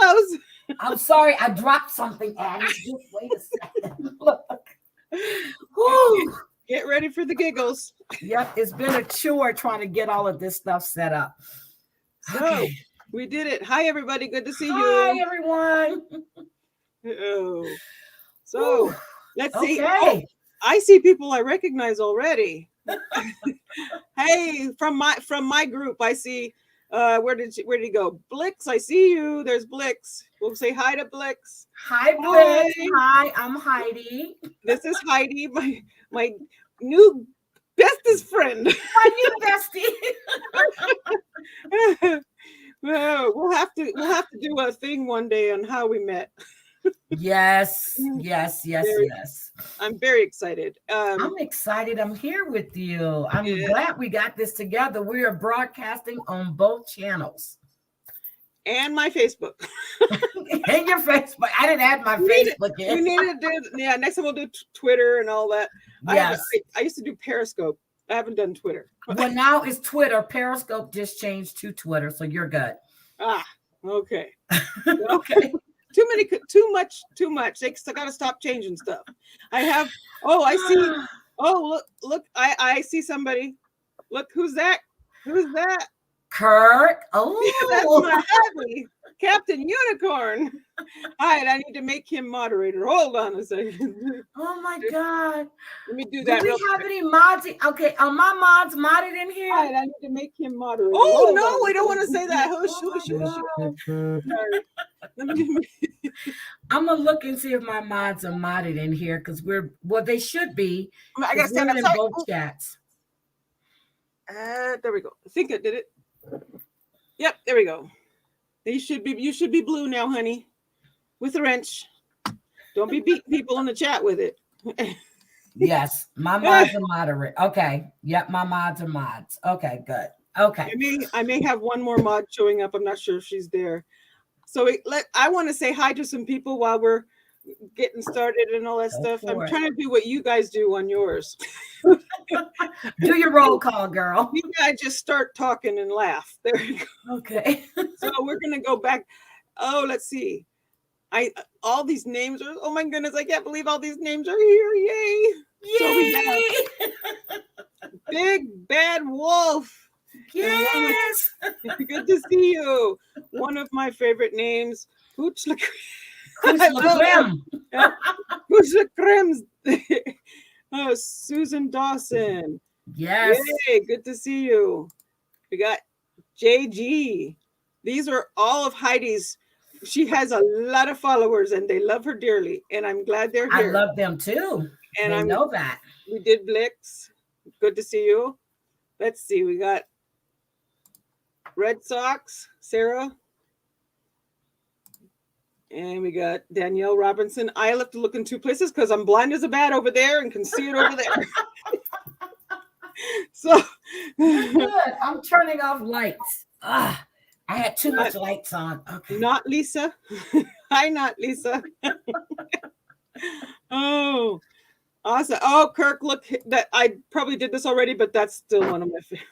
close. I'm sorry, I dropped something, Addie. Just wait a second. Look. Whew. Get ready for the giggles. Yep, it's been a chore trying to get all of this stuff set up. So we did it. Hi, everybody. Good to see you. Hi, everyone. Oh. So Whew. let's see. Okay. Oh, I see people I recognize already. Hey, from my group, I see. Where did he go? Blix, I see you. There's Blix. We'll say hi to Blix. Hi, Blix. Hi, I'm Heidi. This is Heidi, my new bestest friend. My new bestie. We'll have to do a thing one day on how we met. Yes. I'm very excited. I'm excited. I'm here with you. I'm glad we got this together. We are broadcasting on both channels. And my Facebook. And your Facebook. I didn't add my Facebook yet. We need to do, next time we'll do Twitter and all that. Yes. I used to do Periscope. I haven't done Twitter. Well, now it's Twitter. Periscope just changed to Twitter, so you're good. Ah, okay. Okay. Too much. They got to stop changing stuff. I see. Oh, look. I see somebody. Look, who's that? Kirk. Oh, that's my hubby, Captain Unicorn. All right, I need to make him moderator. Hold on a second. Oh my God. Let me do that. Do we have any mods? Okay, are my mods modded in here? All right, I need to make him moderator. Oh, no, we don't want to say that. Hush. Sorry. I'm gonna look and see if my mods are modded in here because they should be. I gotta stand in both chats. There we go. I think I did it. Yep, there we go. You should be blue now, honey, with a wrench. Don't be beating people in the chat with it. Yes, my mods are moderate. Okay. Yep, my mods are mods. Okay, good. Okay. I may have one more mod showing up. I'm not sure if she's there. So I want to say hi to some people while we're getting started and all that stuff. I'm trying to do what you guys do on yours. Do your roll call, girl. You guys just start talking and laugh. There you go. Okay. So we're gonna go back. Oh, let's see. All these names are. Oh my goodness! I can't believe all these names are here. Yay! Yay! So we have Big Bad Wolf. Yes. Good to see you. One of my favorite names, Hooch La Creme. Oh, Susan Dawson. Yes. Yay, good to see you. We got JG. These are all of Heidi's. She has a lot of followers and they love her dearly. And I'm glad they're here. I love them too. And I know that. We did Blix. Good to see you. Let's see. We got Red Sox, Sarah. And we got Danielle Robinson. I have to look in two places because I'm blind as a bat over there and can see it over there. So good. I'm turning off lights. I had too much lights on. Okay. Not Lisa. Hi, not Lisa. Oh, awesome. Oh, Kirk, look, that I probably did this already, but that's still one of my favorites.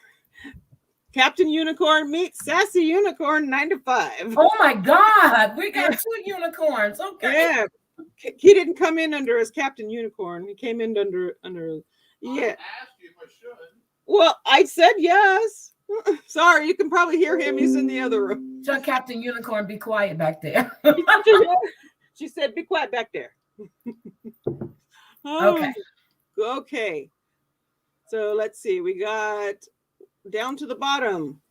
Captain Unicorn meets Sassy Unicorn 9 to 5. Oh my God, we got 2 unicorns. Okay. Yeah, he didn't come in under as Captain Unicorn. He came in under. Yeah. I asked you if I should. Well, I said yes. Sorry, you can probably hear him. He's in the other room. Tell Captain Unicorn, be quiet back there. She said, "Be quiet back there." Okay. Okay. So let's see. We got down to the bottom.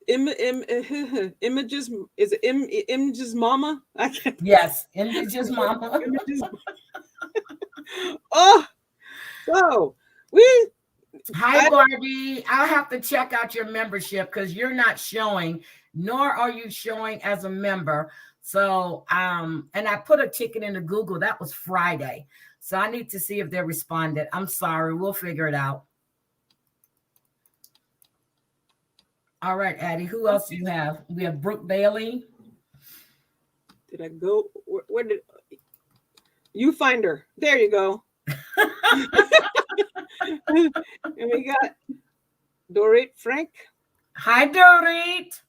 Images is it Images Mama? I can't. Yes, Images Mama. Oh, so we. Hi, Barbie. I'll have to check out your membership because you're not showing, nor are you showing as a member. So, and I put a ticket into Google. That was Friday. So I need to see if they responded. I'm sorry. We'll figure it out. All right, Addie. Who else do you have? We have Brooke Bailey. Did I go? Where did you find her? There you go. And we got Dorit Frank. Hi, Dorit.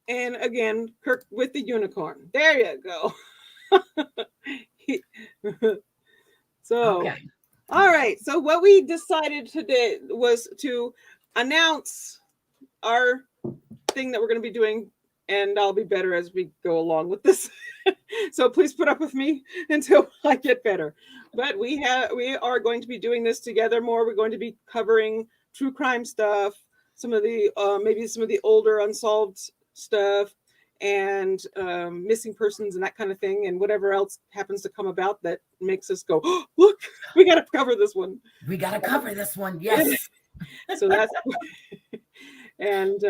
And again, Kirk with the unicorn. There you go. So, Okay. all right. So what we decided today was to announce our thing that we're going to be doing, and I'll be better as we go along with this. So please put up with me until I get better. But we are going to be doing this together more. We're going to be covering true crime stuff, some of the maybe some of the older unsolved stuff, and missing persons and that kind of thing, and whatever else happens to come about that makes us go, oh, look, we got to cover this one. We got to cover this one. Yes. So that's and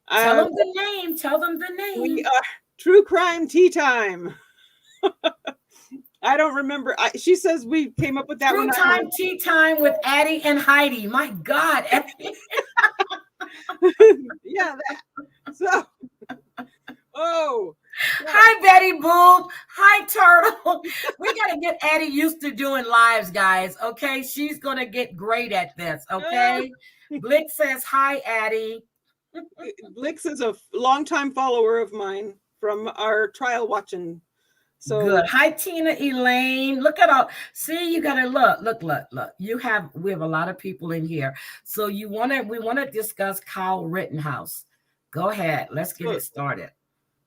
Tell them the name. Tell them the name. we are True Crime Tea Time. I don't remember. She says we came up with that True one. Time Tea Time with Addie and Heidi. My God. Yeah. So, oh. Hi, Betty Boo. Hi, Turtle. We got to get Addie used to doing lives, guys. Okay. She's going to get great at this. Okay. Blick says, hi, Addie. Blix is a longtime follower of mine from our trial watching. So good. Hi, Tina Elaine. Look at all. See, you gotta look. We have a lot of people in here. So we want to discuss Kyle Rittenhouse. Go ahead. Let's get it started.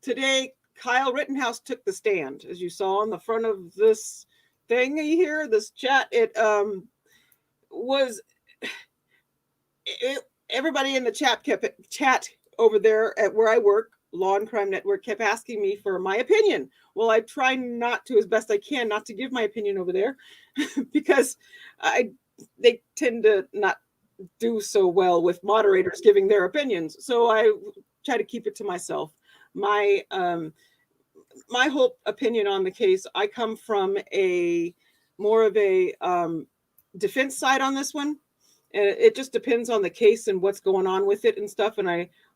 Today, Kyle Rittenhouse took the stand, as you saw on the front of this thing here, this chat. It was everybody in the chat over there at where I work, Law and Crime Network, kept asking me for my opinion. Well, I try not to, as best I can, not to give my opinion over there because they tend to not do so well with moderators giving their opinions. So I try to keep it to myself. My whole opinion on the case, I come from more of a defense side on this one. And it just depends on the case and what's going on with it and stuff.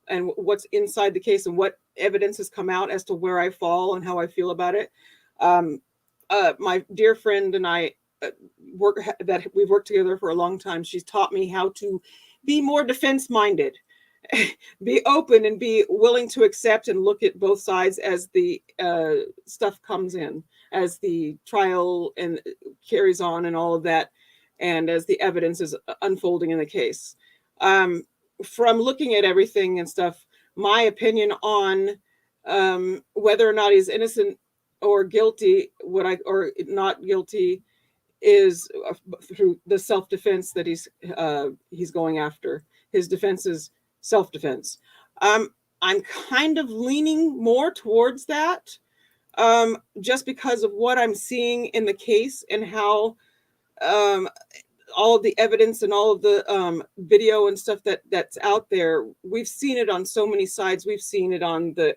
And what's inside the case and what evidence has come out as to where I fall and how I feel about it. My dear friend and I we've worked together for a long time. She's taught me how to be more defense minded, be open and be willing to accept and look at both sides as the stuff comes in, as the trial and carries on and all of that. And as the evidence is unfolding in the case. From looking at everything and stuff, my opinion on whether or not he's innocent or guilty, or not guilty, is through the self-defense that he's going after. His defense is self-defense. I'm kind of leaning more towards that, just because of what I'm seeing in the case and how all of the evidence and all of the video and stuff that's out there. We've seen it on so many sides. We've seen it on the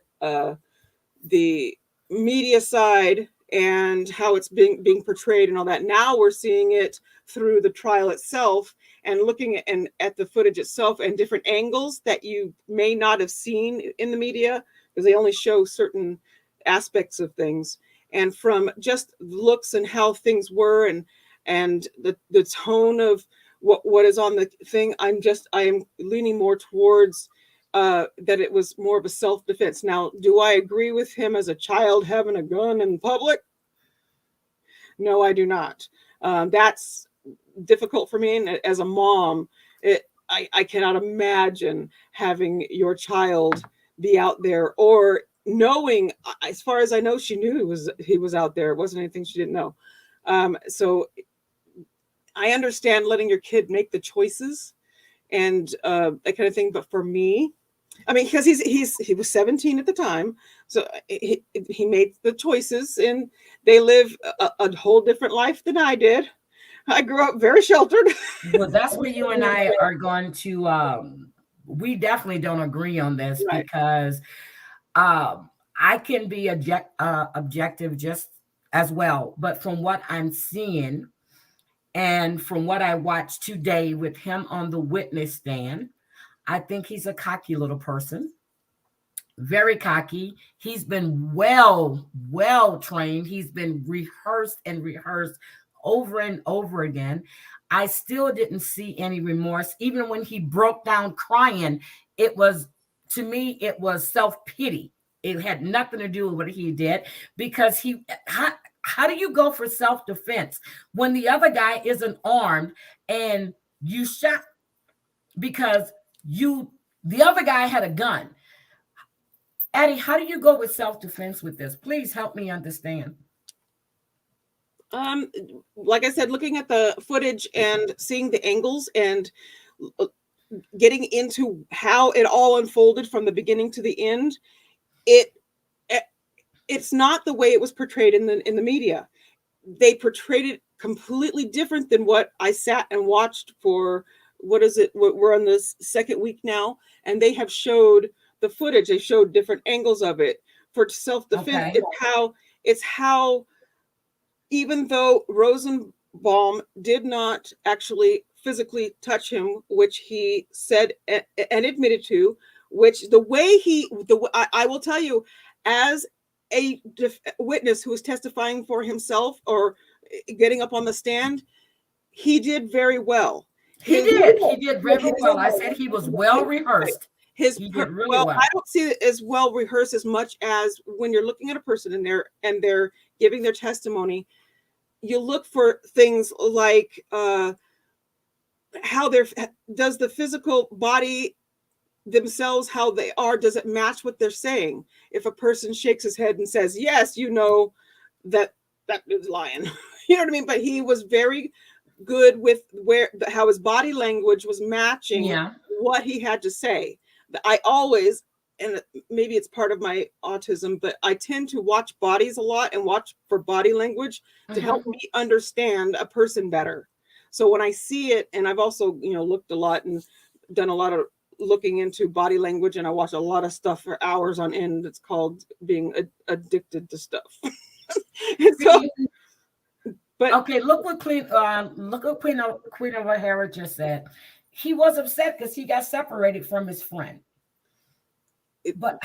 media side and how it's being portrayed and all that. Now we're seeing it through the trial itself and looking at the footage itself and different angles that you may not have seen in the media because they only show certain aspects of things. And from just looks and how things were and the tone of what is on the thing, I am leaning more towards that it was more of a self-defense. Now, do I agree with him as a child having a gun in public? No, I do not. That's difficult for me. And as a mom, I cannot imagine having your child be out there or knowing, as far as I know, she knew he was out there. It wasn't anything she didn't know. So I understand letting your kid make the choices and that kind of thing. But for me, I mean, because he was 17 at the time, so he made the choices, and they live a whole different life than I did. I grew up very sheltered. Well, that's where you and I are going to. We definitely don't agree on this, right? Because I can be objective just as well, but from what I'm seeing and from what I watched today with him on the witness stand, I think he's a cocky little person, very cocky. He's been well trained. He's been rehearsed over and over again. I still didn't see any remorse. Even when he broke down crying, it was to me, it was self-pity. It had nothing to do with what he did, because how do you go for self-defense when the other guy isn't armed and you shot because the other guy had a gun? Addie, how do you go with self-defense with this? Please help me understand. Like I said, looking at the footage and seeing the angles and getting into how it all unfolded from the beginning to the end, it's not the way it was portrayed in the media. They portrayed it completely different than what I sat and watched for. What is it? We're on this second week now, and they have showed the footage. They showed different angles of it for self-defense. Okay. It's how even though Rosenbaum did not actually physically touch him, which he said and admitted to, which I will tell you, as a witness who was testifying for himself or getting up on the stand, he did very well. He did very well. I said he was well rehearsed. He did really well. I don't see it as well rehearsed as much as when you're looking at a person and they're giving their testimony. You look for things like how does the physical body themselves, how they are, does it match what they're saying? If a person shakes his head and says, yes, you know that dude's lying. You know what I mean? But he was very good with how his body language was matching what he had to say. I always, and maybe it's part of my autism, but I tend to watch bodies a lot and watch for body language to help me understand a person better. So when I see it, and I've also, looked a lot and done a lot of looking into body language, and I watch a lot of stuff for hours on end. It's called being addicted to stuff. But okay, look what Queen O'Hara just said. He was upset because he got separated from his friend. But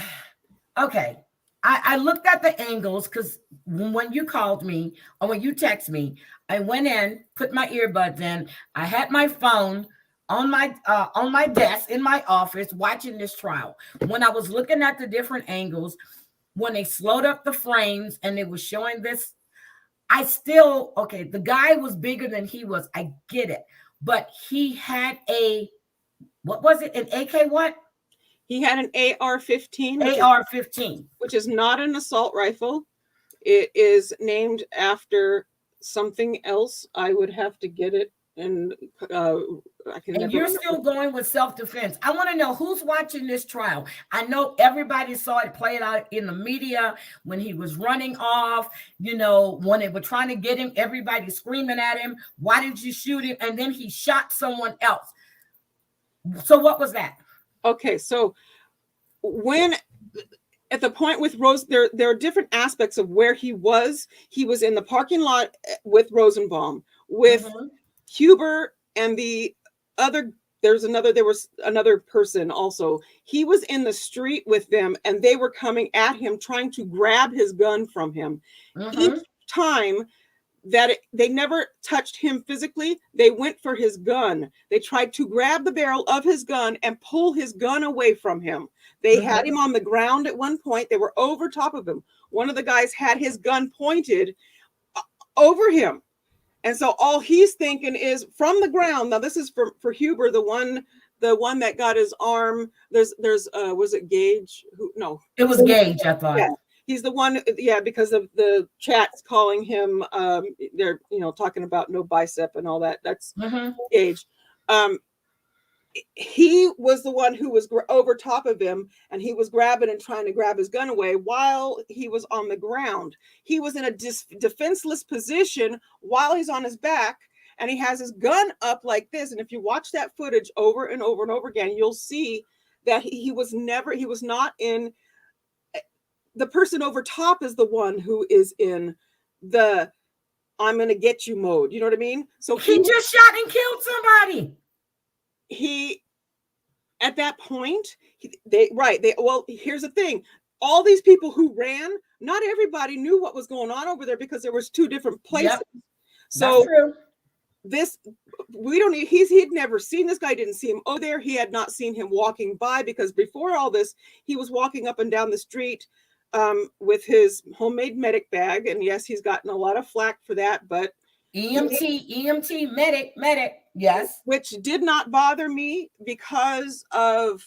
okay, I looked at the angles because when you called me or when you text me, I went in, put my earbuds in. I had my phone on my desk in my office watching this trial. When I was looking at the different angles, when they slowed up the frames and they were showing this, the guy was bigger than he was. I get it. But he had what was it? An AK what? He had an AR-15. AR-15. Which is not an assault rifle. It is named after something else. I would have to get it. And you're still going with self-defense. I want to know who's watching this trial. I know everybody saw it played out in the media when he was running off, when they were trying to get him, everybody screaming at him, why did you shoot him? And then he shot someone else. So what was that? Okay, so when at the point with Rose, there are different aspects of where he was. He was in the parking lot with Rosenbaum, with Huber and there was another person also. He was in the street with them and they were coming at him, trying to grab his gun from him. Each time that they never touched him physically, they went for his gun. They tried to grab the barrel of his gun and pull his gun away from him. They had him on the ground at one point. They were over top of him. One of the guys had his gun pointed over him. And so all he's thinking is from the ground. Now this is for Huber, the one that got his arm. There's was it Gage? No, it was Gage. I thought. Yeah. He's the one, because of the chats calling him. They're talking about no bicep and all that. That's Gage. He was the one who was over top of him, and he was grabbing and trying to grab his gun away while he was on the ground. He was in a defenseless position while he's on his back, and he has his gun up like this. And if you watch that footage over and over and over again, you'll see that he was not in. The person over top is the one who is in the I'm going to get you mode. You know what I mean? So he just shot and killed somebody. At that point, here's the thing. All these people who ran, not everybody knew what was going on over there because there was two different places. Yep. So this, we don't need, he'd never seen this guy, didn't see him over there. He had not seen him walking by, because before all this, he was walking up and down the street with his homemade medic bag. And yes, he's gotten a lot of flack for that, but EMT, medic, yes. Which did not bother me, because of,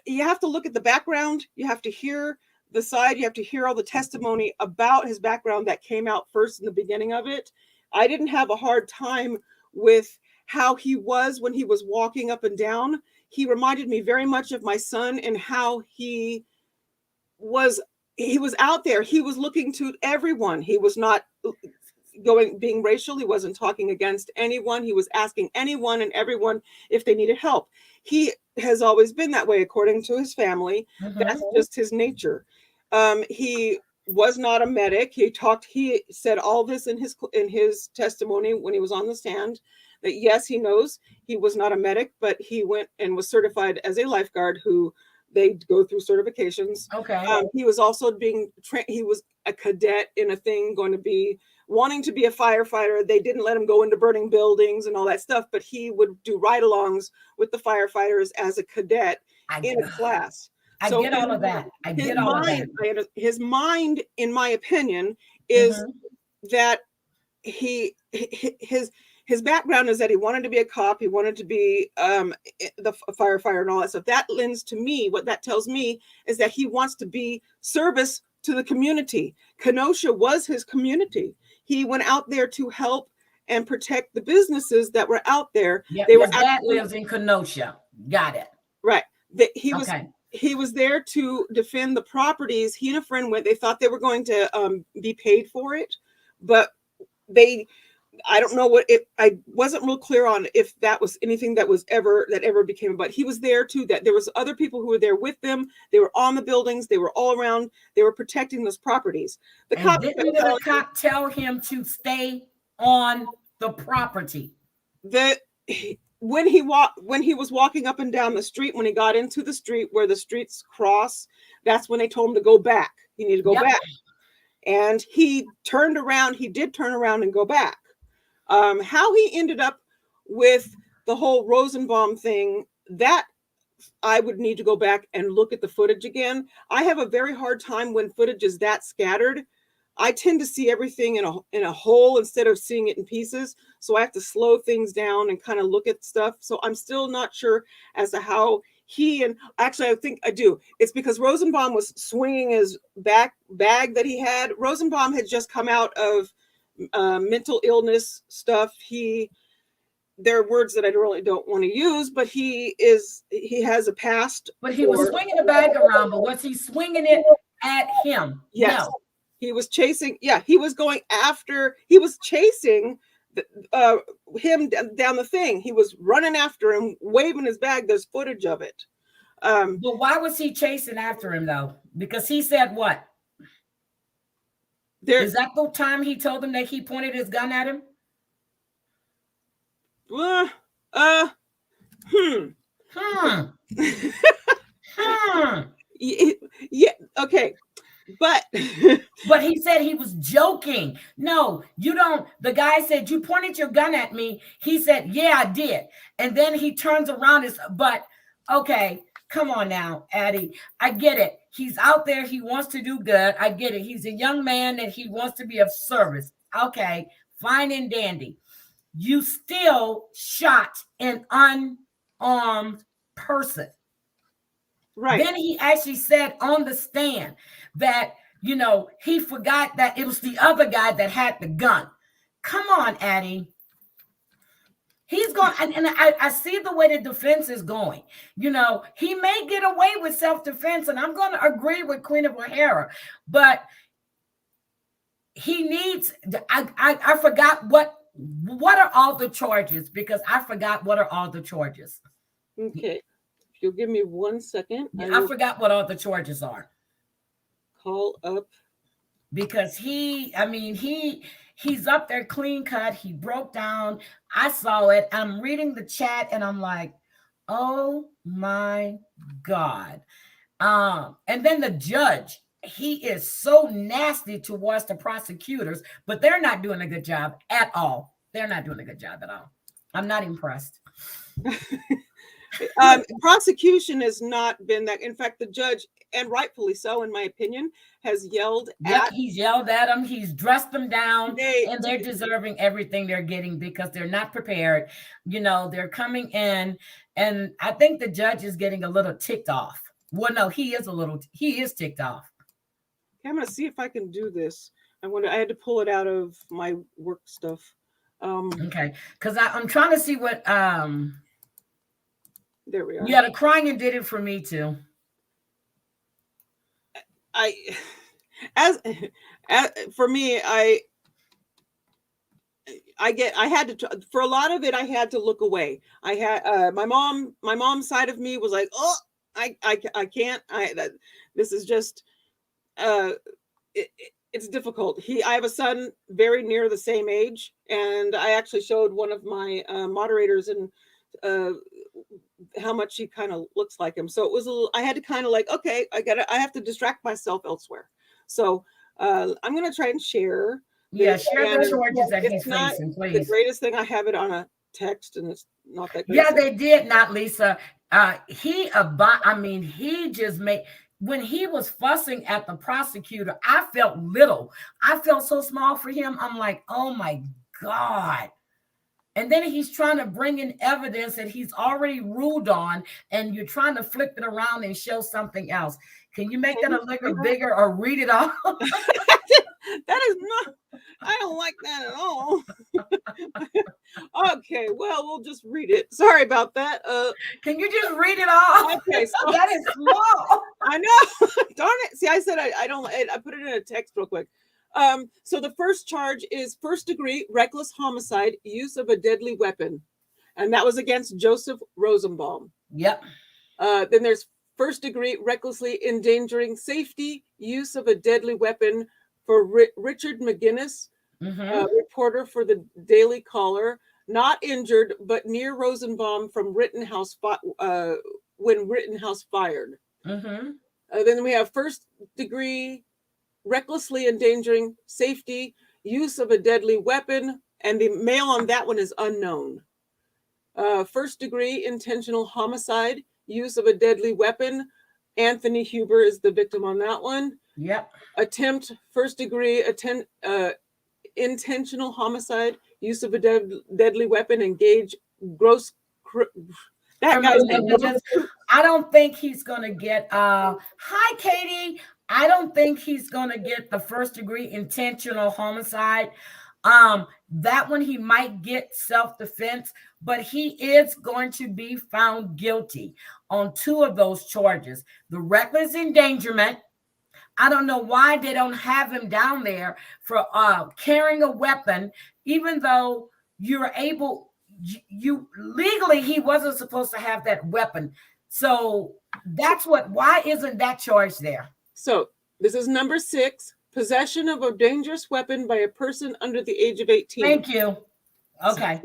you have to look at the background. You have to hear the side. You have to hear all the testimony about his background that came out first in the beginning of it. I didn't have a hard time with how he was when he was walking up and down. He reminded me very much of my son, and how he was out there. He was looking to everyone. He was not being racial. He wasn't talking against anyone. He was asking anyone and everyone if they needed help. He has always been that way, according to his family. That's just his nature. He was not a medic. He said all this in his testimony when he was on the stand, that yes, he knows he was not a medic, but he went and was certified as a lifeguard, who they go through certifications. Okay. He was also being trained. He was a cadet in a thing, wanting to be a firefighter. They didn't let him go into burning buildings and all that stuff, but he would do ride-alongs with the firefighters as a cadet in a class. I get all of that. His mind, in my opinion, is that his background is that he wanted to be a cop. He wanted to be a firefighter and all that stuff. That lends to me, what that tells me is that he wants to be service to the community. Kenosha was his community. He went out there to help and protect the businesses that were out there. Yeah, his dad lives in Kenosha. Got it. Right. He was there to defend the properties. He and a friend went. They thought they were going to be paid for it, but I don't know I wasn't real clear on if that was anything that ever became, but he was there too. That there was other people who were there with them. They were on the buildings. They were all around. They were protecting those properties. Didn't the cop tell him to stay on the property? When he was walking up and down the street, when he got into the street where the streets cross, that's when they told him to go back. He needed to go back. And he turned around. He did turn around and go back. How he ended up with the whole Rosenbaum thing, that I would need to go back and look at the footage again. I have a very hard time when footage is that scattered. I tend to see everything in a whole instead of seeing it in pieces. So I have to slow things down and kind of look at stuff. So I'm still not sure as to how I think I do. It's because Rosenbaum was swinging his bag that he had. Rosenbaum had just come out of mental illness stuff. There are words that I really don't want to use, but he has a past. But he was swinging the bag around, but was he swinging it at him? Yes. No. He was chasing. Yeah, he was chasing him down the thing. He was running after him, waving his bag. There's footage of it. But why was he chasing after him though? Because he said what? Is that the time he told him that he pointed his gun at him? Yeah. Okay. But he said he was joking. No, you don't. The guy said, you pointed your gun at me. He said, yeah, I did. And then he turns around. But okay, come on now, Addie. I get it. He's out there. He wants to do good. I get it. He's a young man that he wants to be of service. Okay, fine and dandy. You still shot an unarmed person. Right. Then he actually said on the stand that, he forgot that it was the other guy that had the gun. Come on, Addie. He's going, and I see the way the defense is going. He may get away with self-defense, and I'm going to agree with Queen of O'Hara, but he needs, I forgot what are all the charges, because I forgot what are all the charges. Okay. You'll give me 1 second. I forgot what all the charges are. Call up. Because he's up there clean cut. He broke down. I saw it. I'm reading the chat and I'm like, oh my God. And then the judge, he is so nasty towards the prosecutors, but they're not doing a good job at all. They're not doing a good job at all. I'm not impressed. Prosecution has not been that. In fact, the judge, and rightfully so, in my opinion, has yelled Yep, at. he's yelled at them. He's dressed them down, They, and they're deserving everything they're getting because they're not prepared. They're coming in, and I think the judge is getting a little ticked off. Well, no, he is ticked off. I'm going to see if I can do this. I had to pull it out of my work stuff. Okay, because I'm trying to see what. There we are. Yeah, the crying did it for me too. For me, I had to, for a lot of it, I had to look away. I had my mom's side of me was like, oh, I can't. This is just it's difficult. I have a son very near the same age, and I actually showed one of my moderators and how much he kind of looks like him. So it was I had to kind of like, okay, I have to distract myself elsewhere. So I'm going to try and share. Yeah, share the charges that he's facing, please. The greatest thing, I have it on a text, and it's not that great. Yeah, they did not, Lisa. He just made, when he was fussing at the prosecutor, I felt little. I felt so small for him. I'm like, oh my God. And then he's trying to bring in evidence that he's already ruled on, and you're trying to flip it around and show something else. Can you make that a little bigger or read it off? That is not, I don't like that at all. Okay, well, we'll just read it. Sorry about that. Can you just read it off? Okay, so that is small. I know. Darn it. See, I said I don't, I put it in a text real quick. So the first charge is first-degree reckless homicide, use of a deadly weapon. And that was against Joseph Rosenbaum. Yep. Then there's first-degree recklessly endangering safety, use of a deadly weapon for Richard McGinnis, reporter for the Daily Caller, not injured, but near Rosenbaum from Rittenhouse when Rittenhouse fired. Then we have first-degree recklessly endangering safety, use of a deadly weapon, and the male on that one is unknown. First-degree intentional homicide, use of a deadly weapon. Anthony Huber is the victim on that one. Yep. Attempt, first-degree intentional homicide, use of a deadly weapon, engage gross. That guy's name. I don't think he's going to get. Hi, Katie. I don't think he's going to get the first-degree intentional homicide. That one he might get self-defense, but he is going to be found guilty on 2 of those charges. The reckless endangerment. I don't know why they don't have him down there for carrying a weapon, even though you're able, you legally, he wasn't supposed to have that weapon. So that's why isn't that charge there? So this is number 6, possession of a dangerous weapon by a person under the age of 18. Thank you. Okay.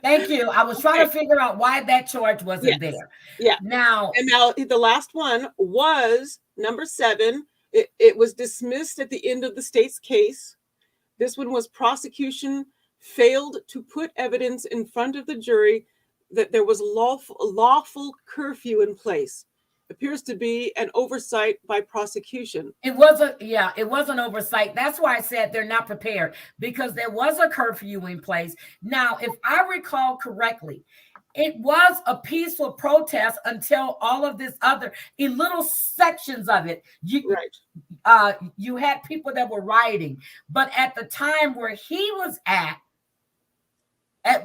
Thank you. I was trying to figure out why that charge wasn't there. Yeah. Now the last one was number 7. It was dismissed at the end of the state's case. This one was prosecution failed to put evidence in front of the jury that there was lawful curfew in place. Appears to be an oversight by prosecution. It was an oversight. That's why I said they're not prepared, because there was a curfew in place. Now, if I recall correctly, it was a peaceful protest until all of this other in little sections of it. You had people that were rioting, but at the time where he was at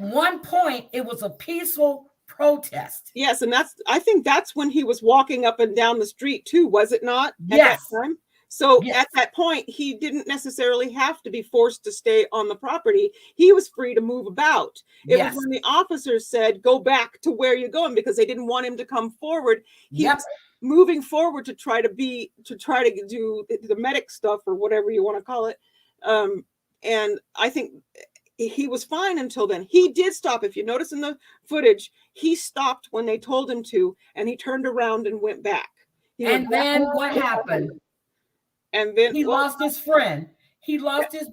one point, it was a peaceful protest. Yes, and I think that's when he was walking up and down the street too, was it not? Yes. At that time? So at that point, he didn't necessarily have to be forced to stay on the property. He was free to move about. It was when the officers said, go back to where you're going, because they didn't want him to come forward. He was moving forward to try to do the medic stuff or whatever you want to call it. And I think he was fine until then. He did stop. If you notice in the footage, he stopped when they told him to, and he turned around and went back. And then what happened? And then he lost his friend. He lost his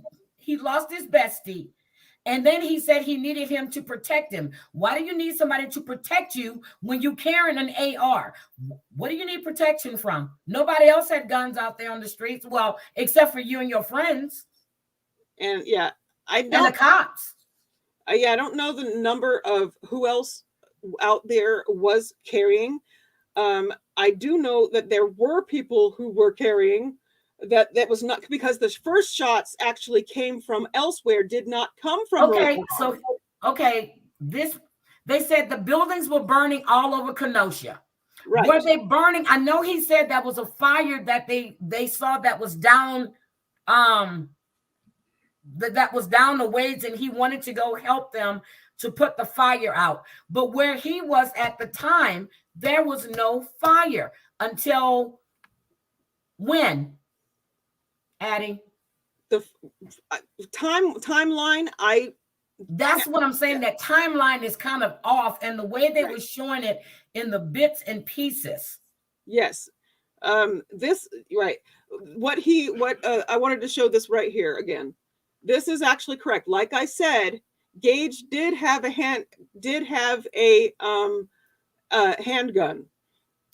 bestie. And then he said he needed him to protect him. Why do you need somebody to protect you when you carrying an AR? What do you need protection from? Nobody else had guns out there on the streets. Well, except for you and your friends. And yeah, I And the don't. cops. Yeah, I don't know the number of who else out there was carrying. I do know that there were people who were carrying. That was not because the first shots actually came from elsewhere, did not come from. Okay, Rosemont. so okay, this they said the buildings were burning all over Kenosha. Right. Were they burning? I know he said that was a fire that they saw that was down that was down the ways, and he wanted to go help them to put the fire out. But where he was at the time, there was no fire until when, Addie? The timeline, that's what I'm saying. That timeline is kind of off, and the way they were showing it in the bits and pieces. Yes. This right. What I wanted to show this right here again. This is actually correct. Like I said, Gage did have a handgun.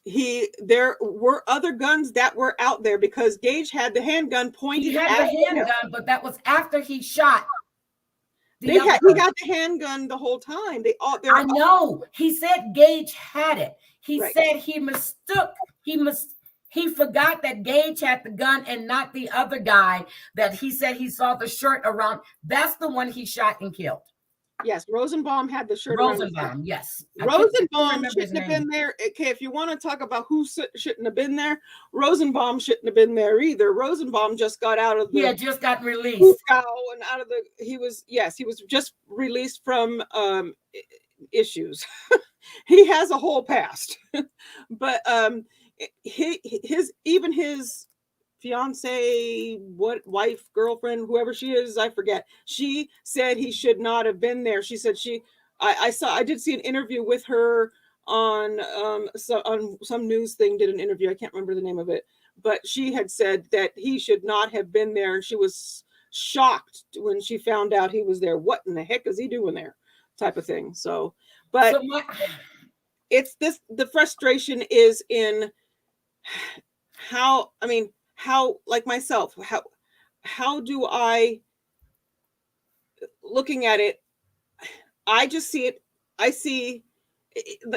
There were other guns that were out there because Gage had the handgun pointed. He had the handgun, but that was after he shot. He got the handgun the whole time. I know. He said Gage had it. He said he mistook. He forgot that Gage had the gun and not the other guy that he said he saw the shirt around. That's the one he shot and killed. Yes, Rosenbaum had the shirt. Rosenbaum, yes. Rosenbaum shouldn't have been there. Okay, if you want to talk about who shouldn't have been there, Rosenbaum shouldn't have been there either. Rosenbaum just got out of the. Yeah, just got released. And out of the. He was just released from issues. He has a whole past, but his fiance, wife, girlfriend, whoever she is, I forget. She said he should not have been there. She said I did see an interview with her on some news thing, did an interview. I can't remember the name of it, but she had said that he should not have been there. And she was shocked when she found out he was there. What in the heck is he doing there? Type of thing. So, but it's this, the frustration is in how, like myself, how do I, looking at it, I just see it. I see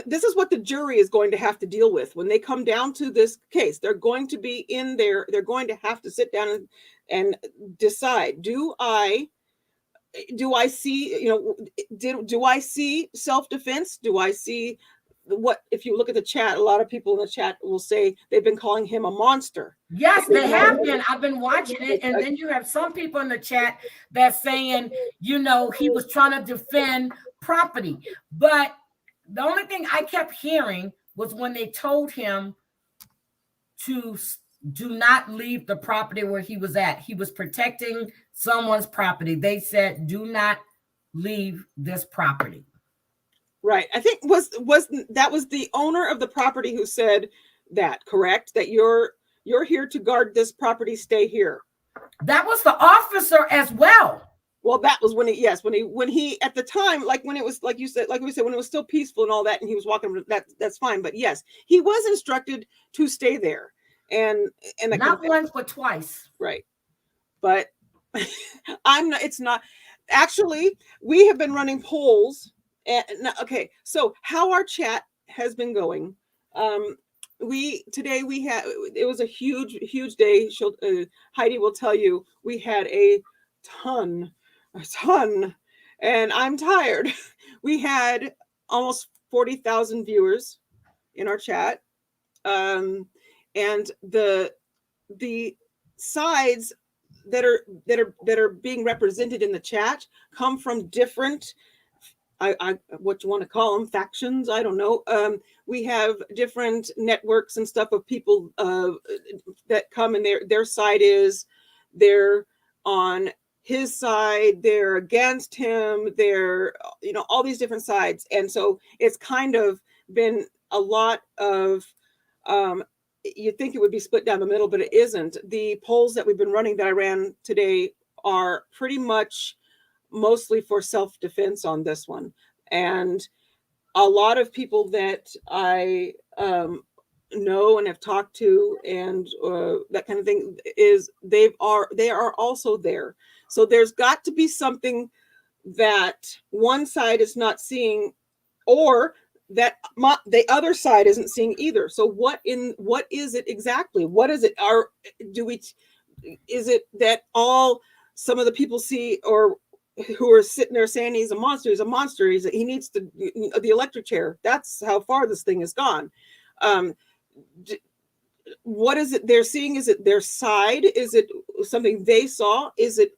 this is what the jury is going to have to deal with when they come down to this case. They're going to be in there. They're going to have to sit down and decide, do I see, do I see self-defense? Do I see what, if you look at the chat, a lot of people in the chat will say they've been calling him a monster. Yes, they have been. I've been watching it. And then you have some people in the chat that's saying, he was trying to defend property. But the only thing I kept hearing was when they told him to do not leave the property where he was at. He was protecting someone's property. They said, do not leave this property. Right. I think that was the owner of the property who said that, correct? That you're here to guard this property, stay here. That was the officer as well. Well, that was when he at the time, like when it was, like you said, like we said, when it was still peaceful and all that, and he was walking, that's fine. But yes, he was instructed to stay there. And not once, but twice. Right. But it's not actually, we have been running polls. Okay, so how our chat has been going. It was a huge day. Heidi will tell you, we had a ton, and I'm tired. We had almost 40,000 viewers in our chat. And the sides that are being represented in the chat come from different, what you want to call them, factions, I don't know. We have different networks and stuff of people that come, and their side is, they're on his side, they're against him, they're, all these different sides. And so it's kind of been a lot of, you'd think it would be split down the middle, but it isn't. The polls that we've been running that I ran today are pretty much mostly for self-defense on this one. And a lot of people that I know and have talked to and that kind of thing is they are also there. So there's got to be something that one side is not seeing, or that the other side isn't seeing either. So what is it exactly? What is it? Is it that all some of the people see, or who are sitting there saying he's a monster, he needs the electric chair? That's how far this thing has gone. What is it they're seeing? Is it their side? Is it something they saw? Is it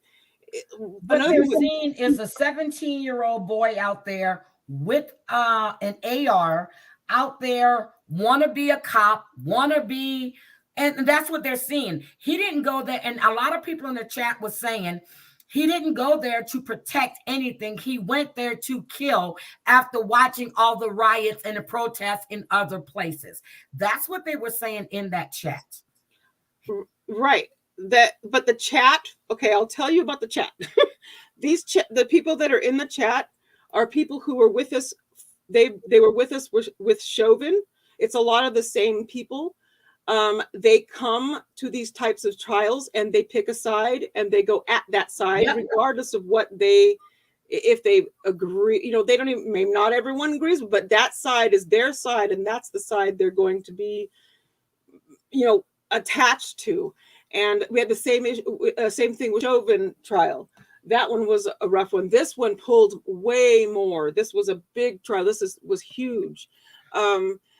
what they're seeing is a 17-year-old boy out there with an AR out there, want to be a cop, and that's what they're seeing. He didn't go there, and a lot of people in the chat was saying he didn't go there to protect anything. He went there to kill after watching all the riots and the protests in other places. That's what they were saying in that chat. Right. But the chat, okay, I'll tell you about the chat. The people that are in the chat are people who were with us. They were with us with Chauvin. It's a lot of the same people. They come to these types of trials and they pick a side and they go at that side, regardless of if they agree. They don't even, maybe not everyone agrees, but that side is their side, and that's the side they're going to be, attached to. And we had the same thing with Chauvin trial. That one was a rough one. This one pulled way more. This was a big trial. This was huge.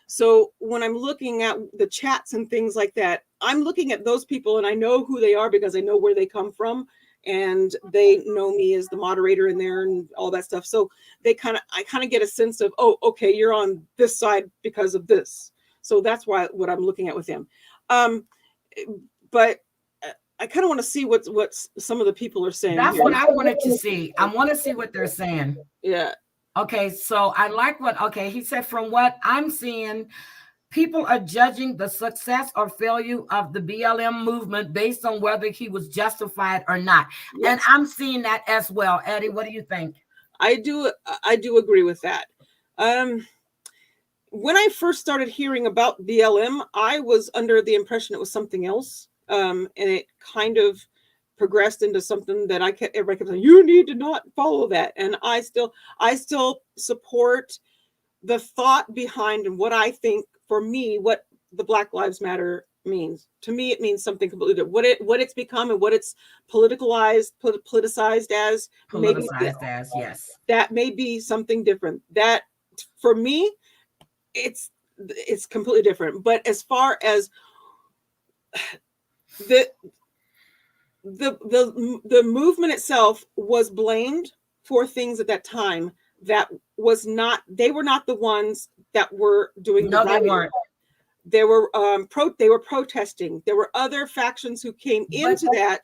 So when I'm looking at the chats and things like that, I'm looking at those people and I know who they are because I know where they come from, and they know me as the moderator in there and all that stuff. So I kind of get a sense of, oh, okay, you're on this side because of this. So that's what I'm looking at with them. But I kind of want to see what some of the people are saying. That's what I wanted to see. I want to see what they're saying. Yeah. Okay, so I like he said, from what I'm seeing, people are judging the success or failure of the BLM movement based on whether he was justified or not. Yes. And I'm seeing that as well. Eddie, what do you think? I do agree with that. When I first started hearing about BLM, I was under the impression it was something else. And it kind of progressed into something that everybody kept saying, you need to not follow that. And I still support the thought behind and what I think, for me, what the Black Lives Matter means. To me, it means something completely different. What it's become and what it's politicized as. Yes. That may be something different. That, for me, it's completely different. But as far as the movement itself was blamed for things at that time that was not, they were not the ones that were doing the rioting. They weren't. They were protesting. There were other factions who came into that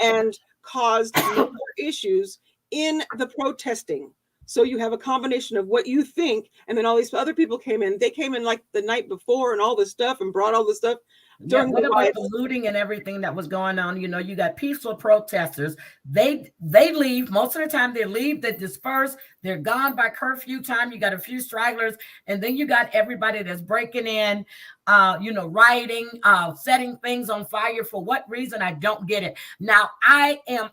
and caused more issues in the protesting. So you have a combination of what you think, and then all these other people came in. They came in like the night before and all this stuff and brought all this stuff. What about the looting and everything that was going on? You got peaceful protesters. They leave. Most of the time they leave, they disperse. They're gone by curfew time. You got a few stragglers, and then you got everybody that's breaking in, rioting, setting things on fire. For what reason? I don't get it. Now, I am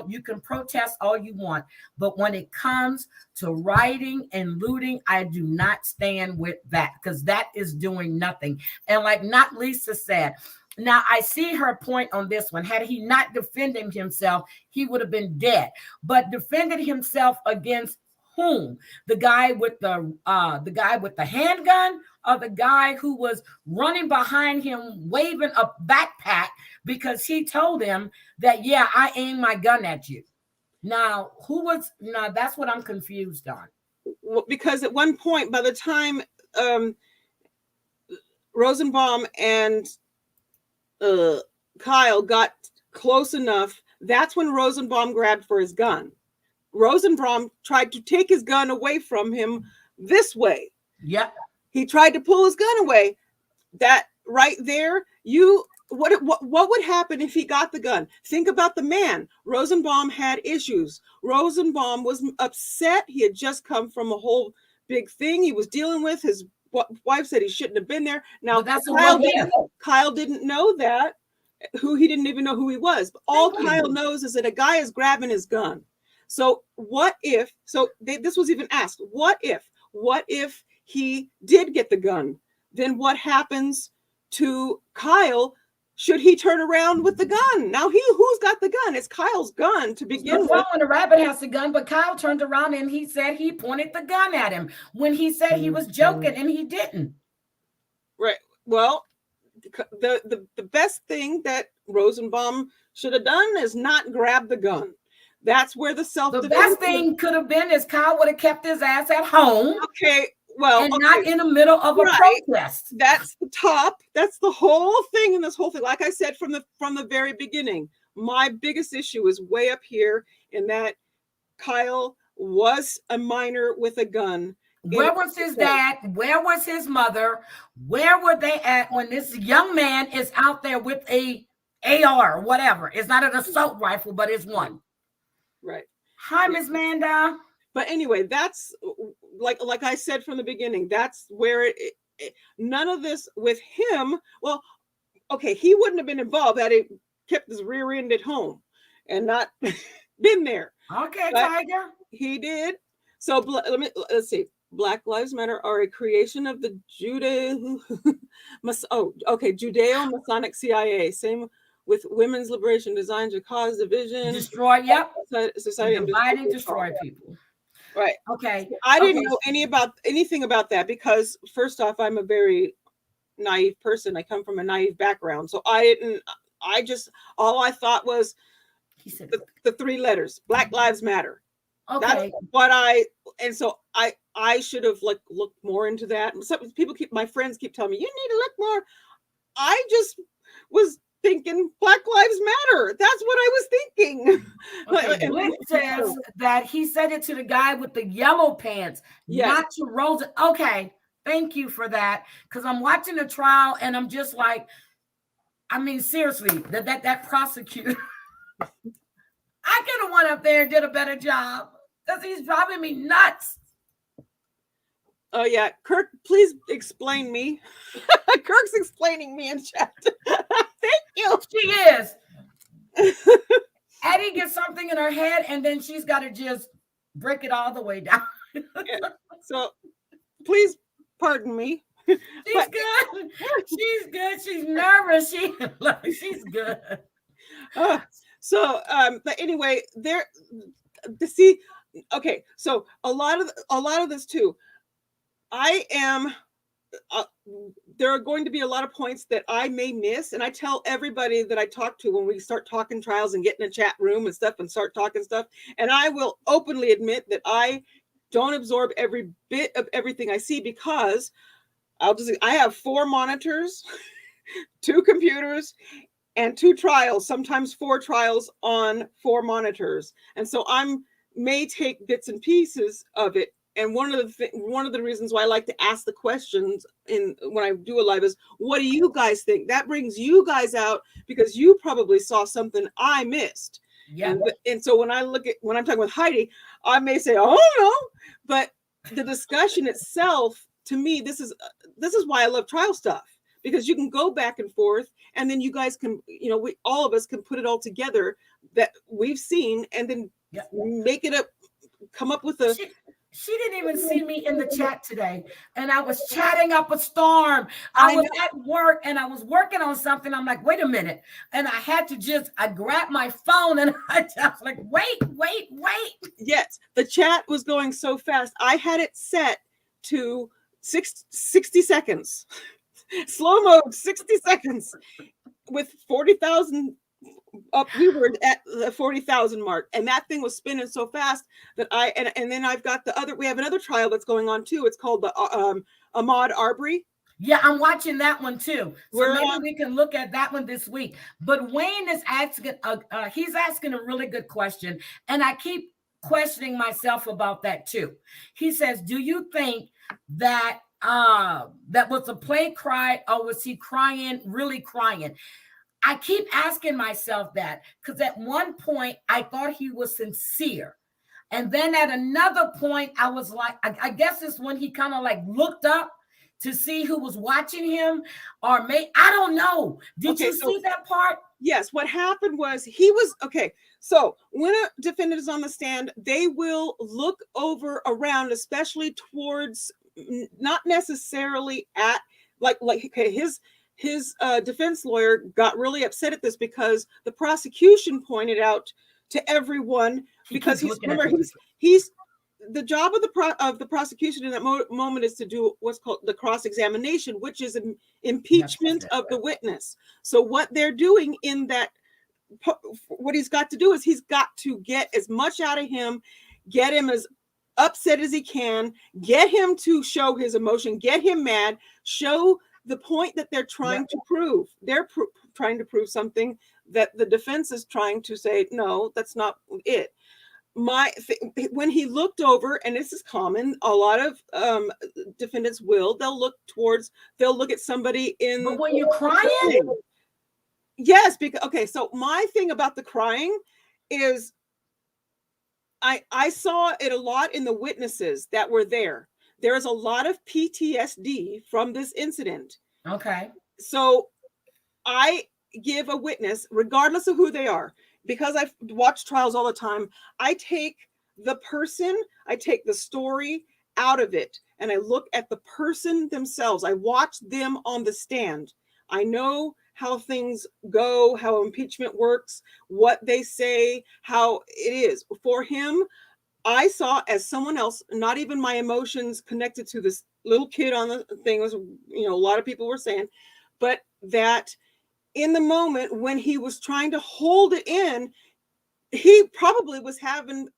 you can protest all you want, but when it comes to rioting and looting, I do not stand with that, because that is doing nothing. And like Not Lisa said, now I see her point on this one. Had he not defended himself, he would have been dead. But defended himself against whom? The guy with the handgun, or the guy who was running behind him waving a backpack because he told him that, yeah, I aimed my gun at you. Now, that's what I'm confused on. Well, because at one point, by the time Rosenbaum and Kyle got close enough, that's when Rosenbaum grabbed for his gun. Rosenbaum tried to take his gun away from him this way. Yeah. He tried to pull his gun away. That right there, what would happen if he got the gun? Think about the man. Rosenbaum had issues. Rosenbaum was upset. He had just come from a whole big thing he was dealing with. His wife said he shouldn't have been there. Now But that's Kyle didn't know that. He didn't even know who he was. But all Kyle knows is that a guy is grabbing his gun. So what if? So this was even asked. What if he did get the gun? Then what happens to Kyle? Should he turn around with the gun? Now who's got the gun? It's Kyle's gun to begin with. When the rabbit has the gun, but Kyle turned around and he said he pointed the gun at him when he said he was joking and he didn't. Right. Well, the best thing that Rosenbaum should have done is not grab the gun. That's where the best thing could have been is Kyle would have kept his ass at home. Okay. Well, not in the middle of a protest. That's the top. That's the whole thing in this whole thing. Like I said from the very beginning, my biggest issue is way up here in that Kyle was a minor with a gun. Where was his dad? Where was his mother? Where were they at when this young man is out there with a AR or whatever? It's not an assault rifle, but it's one. Right. Hi, Ms. Manda. But anyway, that's like I said from the beginning, that's where none of this with him. Well, okay, he wouldn't have been involved had he kept his rear end at home and not been there. Okay, but Tiger. He did. So let's see. Black Lives Matter are a creation of the Judeo-Masonic CIA. Same with women's liberation designed to cause division. Destroy, yep. Society and divide and destroy people. Right. Okay. I didn't know anything about that because first off, I'm a very naive person. I come from a naive background. So all I thought was the three letters, Black Lives Matter. Okay. That's what I should have looked more into that. Some people my friends keep telling me, you need to look more. I just was thinking Black Lives Matter. That's what I was thinking. Okay. Blake says that he said it to the guy with the yellow pants, not to Rosa. Okay, thank you for that. Because I'm watching the trial and I'm just like, I mean, seriously, that prosecutor, I could have went up there and did a better job because he's driving me nuts. Oh yeah, Kirk, please explain me. Kirk's explaining me in chat. Thank you. She is. Eddie gets something in her head, and then she's got to just break it all the way down. So, please pardon me. She's good. She's good. She's nervous. She's good. But anyway, okay. So a lot of this too. I am. There are going to be a lot of points that I may miss, and I tell everybody that I talk to when we start talking trials and get in a chat room and stuff and start talking stuff. And I will openly admit that I don't absorb every bit of everything I see because I have 4 monitors, 2 computers, and 2 trials, sometimes 4 trials on 4 monitors, and so may take bits and pieces of it. And one of the reasons why I like to ask the questions when I do a live is, what do you guys think? That brings you guys out because you probably saw something I missed. Yeah. And so when I'm talking with Heidi, I may say, oh no, but the discussion itself, to me, this is why I love trial stuff, because you can go back and forth, and then you guys can, all of us can put it all together that we've seen, and then make it up, come up with a. She didn't even see me in the chat today. And I was chatting up a storm. I was at work and I was working on something. I'm like, wait a minute. And I grabbed my phone and I was like, wait. Yes, the chat was going so fast. I had it set to 60 seconds. Slow mode, 60 seconds with 40,000 up. We were at the 40,000 mark, and that thing was spinning so fast that and then I've got we have another trial that's going on too. It's called the Ahmaud Arbery. Yeah, I'm watching that one too. So maybe we can look at that one this week. But Wayne is asking, he's asking a really good question, and I keep questioning myself about that too. He says, do you think that that was a play cry, or was he crying, really crying? I keep asking myself that because at one point I thought he was sincere. And then at another point, I was like, I guess it's when he kind of like looked up to see who was watching him, or I don't know. Did you see that part? Yes. What happened was so when a defendant is on the stand, they will look around, especially towards, not necessarily at his defense lawyer got really upset at this because the prosecution pointed out to everyone, because he's the job of the prosecution in that moment is to do what's called the cross-examination, which is an impeachment of the witness. So what they're doing in that, what he's got to do is he's got to get as much out of him, get him as upset as he can, get him to show his emotion, get him mad, show the point that they're trying to prove. They're trying to prove something that the defense is trying to say, no, that's not it. When he looked over, and this is common, a lot of defendants they'll look at somebody in. But when you're crying? Yes, because so my thing about the crying is I saw it a lot in the witnesses that were there. There is a lot of PTSD from this incident. Okay. So I give a witness, regardless of who they are, because I've watched trials all the time, I take the person, I take the story out of it, and I look at the person themselves. I watch them on the stand. I know how things go, how impeachment works, what they say, how it is. For him, I saw as someone else, not even my emotions connected to this little kid on the thing, was, a lot of people were saying, but that in the moment when he was trying to hold it in, he probably was having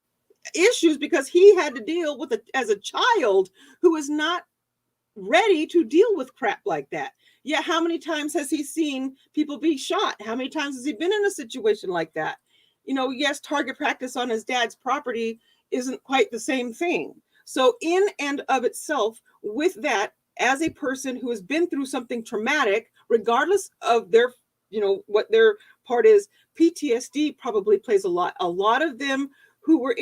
issues because he had to deal with it as a child who is not ready to deal with crap like that. Yeah, how many times has he seen people be shot? How many times has he been in a situation like that? Yes, target practice on his dad's property isn't quite the same thing. So in and of itself, with that, as a person who has been through something traumatic, regardless of their, what their part is, PTSD probably plays a lot. A lot of them who were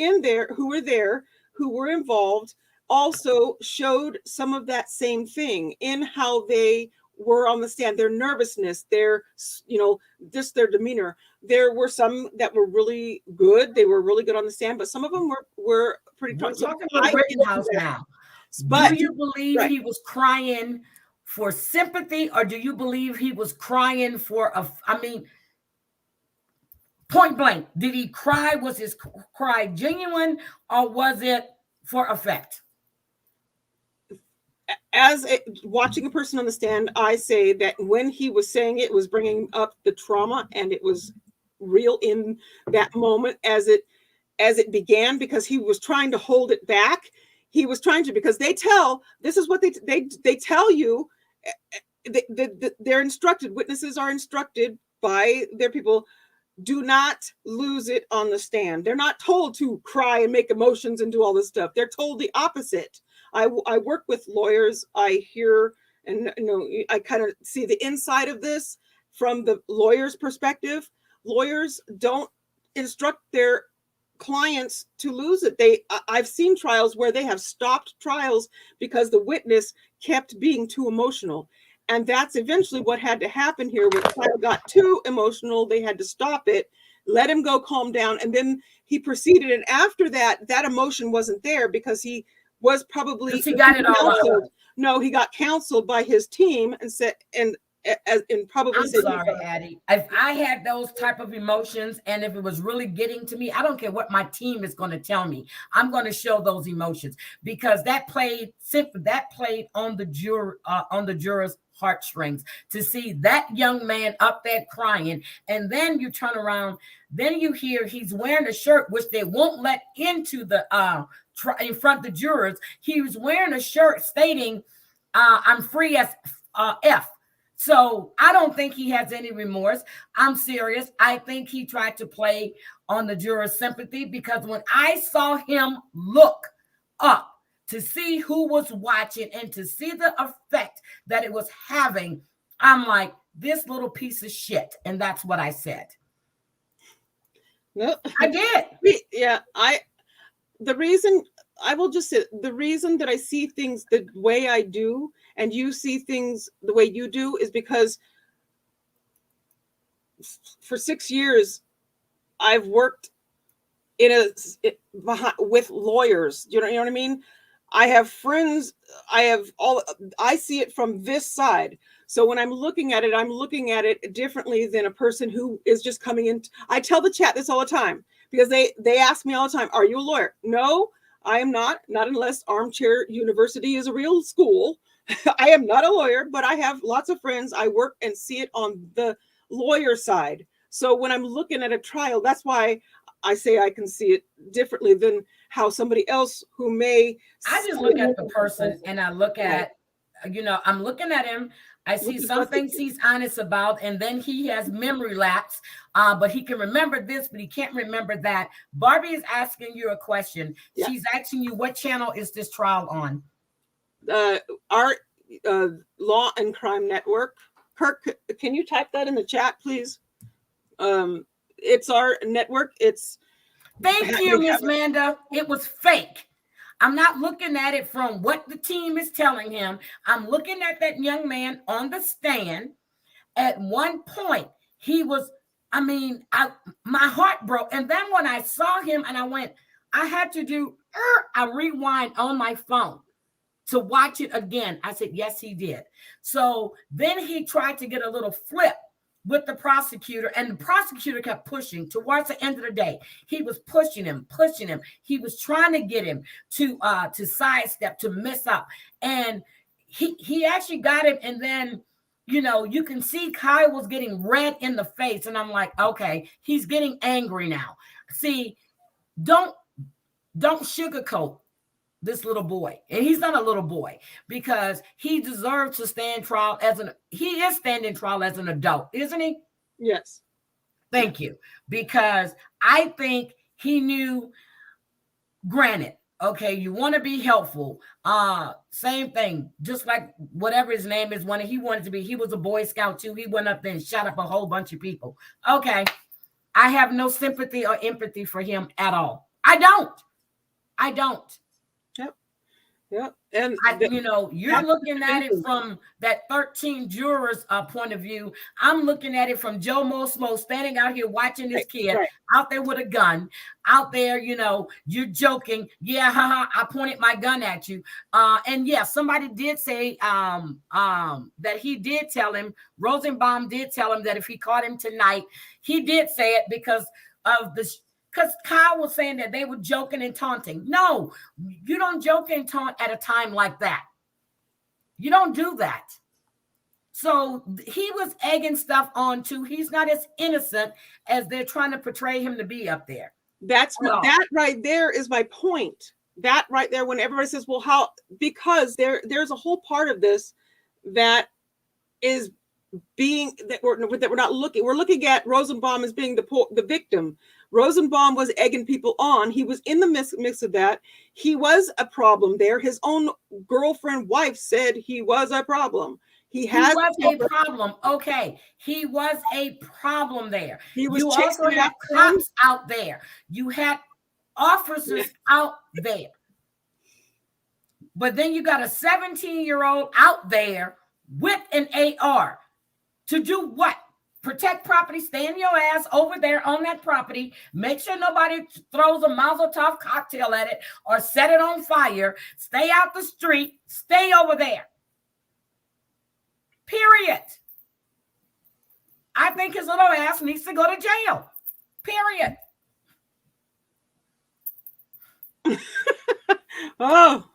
involved, also showed some of that same thing in how they were on the stand, their nervousness, their, just their demeanor. There were some that were really good. They were really good on the stand, but some of them were pretty tough. We're talking about Rittenhouse now. But do you believe he was crying for sympathy, or do you believe he was crying for point blank, did he cry? Was his cry genuine, or was it for effect? Watching a person on the stand, I say that when he was saying it was bringing up the trauma, and it was real in that moment as it began, because he was trying to hold it back. He was trying to, because they tell, this is what they tell you. They're instructed, witnesses are instructed by their people, do not lose it on the stand. They're not told to cry and make emotions and do all this stuff. They're told the opposite. I work with lawyers. I hear, and I kind of see the inside of this from the lawyer's perspective. Lawyers don't instruct their clients to lose it. I've seen trials where they have stopped trials because the witness kept being too emotional. And that's eventually what had to happen here. When Kyle got too emotional, they had to stop it, let him go calm down. And then he proceeded. And after that, that emotion wasn't there because he was probably, he got it all out. No, he got counseled by his team and said, and probably I'm sorry, Addie. If I had those type of emotions, and if it was really getting to me, I don't care what my team is going to tell me. I'm going to show those emotions, because that played on the jurors' heartstrings to see that young man up there crying. And then you turn around, then you hear he's wearing a shirt which they won't let into the in front of the jurors. He was wearing a shirt stating, "I'm free as F." So I don't think he has any remorse. I'm serious. I think he tried to play on the jurors' sympathy, because when I saw him look up to see who was watching and to see the effect that it was having, I'm like, this little piece of shit. And that's what I said. No, I did. yeah, the reason I will just say the reason that I see things the way I do and you see things the way you do is because for 6 years I've worked with lawyers. You know what I mean? I have friends. I see it from this side. So when I'm looking at it differently than a person who is just coming in. I tell the chat this all the time because they ask me all the time, "Are you a lawyer?" No, I am not unless Armchair University is a real school. I am not a lawyer, but I have lots of friends. I work and see it on the lawyer side. So when I'm looking at a trial, that's why I say I can see it differently than how somebody else who may. I just look at the person and I look at, I'm looking at him. I see some things he's honest about, and then he has memory lapse, but he can remember this, but he can't remember that. Barbie is asking you a question. Yeah. She's asking you, what channel is this trial on? Our Law and Crime Network. Kirk, can you type that in the chat, please? It's our network. Thank you, Miss Manda. It was fake. I'm not looking at it from what the team is telling him. I'm looking at that young man on the stand. At one point, he was, my heart broke. And then when I saw him and I went, I had to do, I rewind on my phone to watch it again. I said, yes, he did. So then he tried to get a little flip with the prosecutor, and the prosecutor kept pushing. Towards the end of the day, he was pushing him. He was trying to get him to sidestep, to mess up. And he actually got him. And then, you can see Kyle was getting red in the face. And I'm like, okay, he's getting angry now. See, don't sugarcoat this little boy. And he's not a little boy, because he deserves to stand trial he is standing trial as an adult, isn't he? Yes. Thank you. Because I think he knew, granted, okay, you want to be helpful. Same thing, just like whatever his name is, he wanted to be, he was a Boy Scout too. He went up there and shot up a whole bunch of people. Okay. I have no sympathy or empathy for him at all. I don't. Yep. And you're looking at it from that 13 jurors point of view. I'm looking at it from Joe Mosmo standing out here watching this kid out there with a gun out there. You're joking. Yeah, I pointed my gun at you. And yeah, somebody did say that he did tell him, Rosenbaum did tell him that if he caught him tonight, he did say it because of the. Because Kyle was saying that they were joking and taunting. No, you don't joke and taunt at a time like that. You don't do that. So he was egging stuff on too. He's not as innocent as they're trying to portray him to be up there. That right there is my point. That right there, when everybody says, well, how, because there's a whole part of this that is being, that we're not looking. We're looking at Rosenbaum as being the victim. Rosenbaum was egging people on. He was in the mix of that. He was a problem there. His own girlfriend, wife said he was a problem. He was a problem. Okay. He was a problem there. He was you also had cops out there. You had officers out there. But then you got a 17-year-old out there with an AR to do what? Protect property, stand your ass over there on that property, make sure nobody throws a Mazel Tov cocktail at it or set it on fire, stay out the street, stay over there. Period. I think his little ass needs to go to jail. Period. Oh,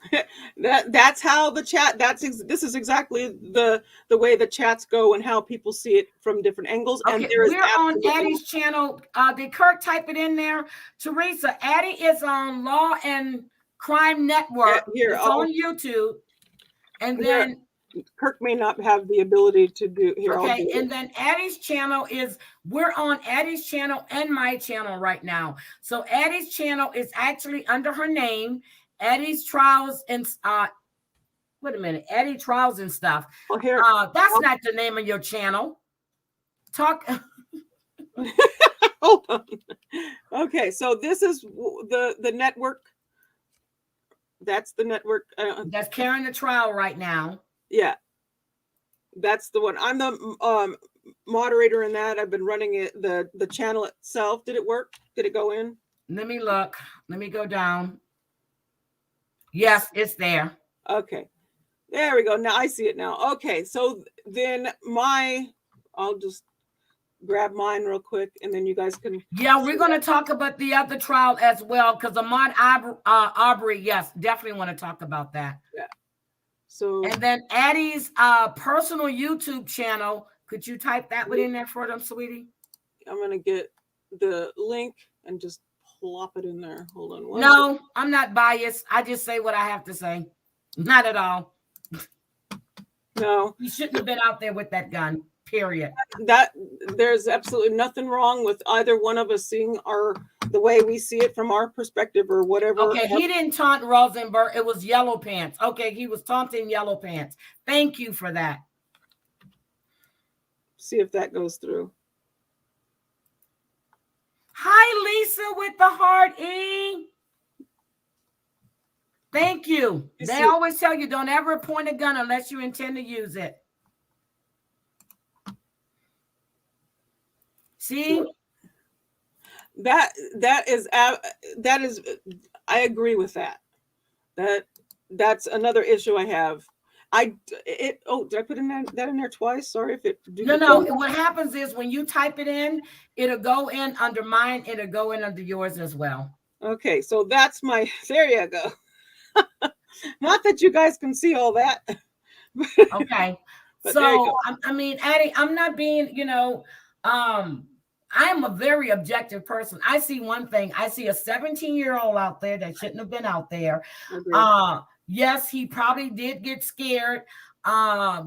that's how the chat. This is exactly the way the chats go and how people see it from different angles. Okay, and we're on Addie's channel. Did Kirk type it in there? Teresa, Addie is on Law and Crime Network. Here, it's on YouTube, and then Kirk may not have the ability to do here. Okay, and then Addie's channel we're on Addie's channel and my channel right now. So Addie's channel is actually under her name. Addie's Trials and wait a minute, Addie Trials and stuff. Well, here, that's not the name of your channel. Talk. Hold on. Okay, so this is the network. That's the network. That's carrying the trial right now. Yeah, that's the one. I'm the moderator in that. I've been running it. The channel itself. Did it work? Did it go in? Let me look. Let me go down. Yes, it's there. Okay, there we go. Now I see it now. Okay, so then I'll just grab mine real quick, and then you guys can. Yeah, we're going to talk about the other trial as well, because Ahmaud Arbery, yes, definitely want to talk about that. Yeah. So and then Addie's personal YouTube channel. Could you type that one in there for them, sweetie? I'm gonna get the link and just plop it in there. Hold on. No, I'm not biased. I just say what I have to say. Not at all. No, you shouldn't have been out there with that gun. Period. That there's absolutely nothing wrong with either one of us seeing the way we see it from our perspective or whatever. Okay, he didn't taunt Rosenberg. It was Yellow Pants. Okay, he was taunting Yellow Pants. Thank you for that. See if that goes through. Hi, Lisa with the heart E. Thank you. They always tell you don't ever point a gun unless you intend to use it. See? That is I agree with that. That's another issue I have. Did I put that in there twice? Sorry if it. No. What happens is when you type it in, it'll go in under mine. It'll go in under yours as well. Okay, so that's there you go. Not that you guys can see all that. Okay. So I mean, Addie, I'm not being, I'm a very objective person. I see one thing. I see a 17-year-old out there that shouldn't have been out there. Yes, he probably did get scared, but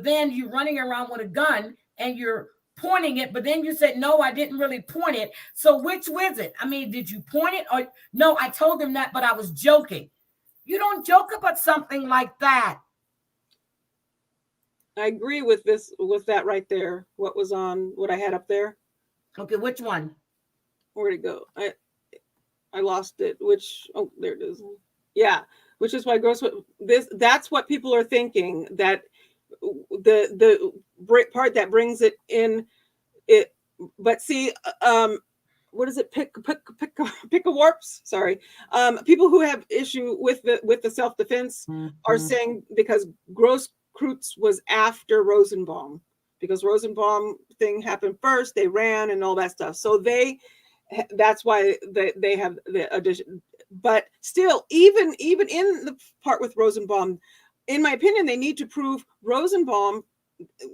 then you're running around with a gun and you're pointing it, but then you said, no, I didn't really point it. So which was it? I mean, did you point it or no, I told him that, but I was joking. You don't joke about something like that. I agree with that right there. What was on what I had up there? Okay, which one? Where'd it go? I lost it. There it is. Yeah, which is why that's what people are thinking, that the part that brings it in it. But see, what is it? Pick a warps. Sorry. People who have issue with the self-defense are saying because Grosskreutz was after Rosenbaum, because Rosenbaum thing happened first, they ran and all that stuff. So that's why they have the addition. But still, even in the part with Rosenbaum, in my opinion, they need to prove Rosenbaum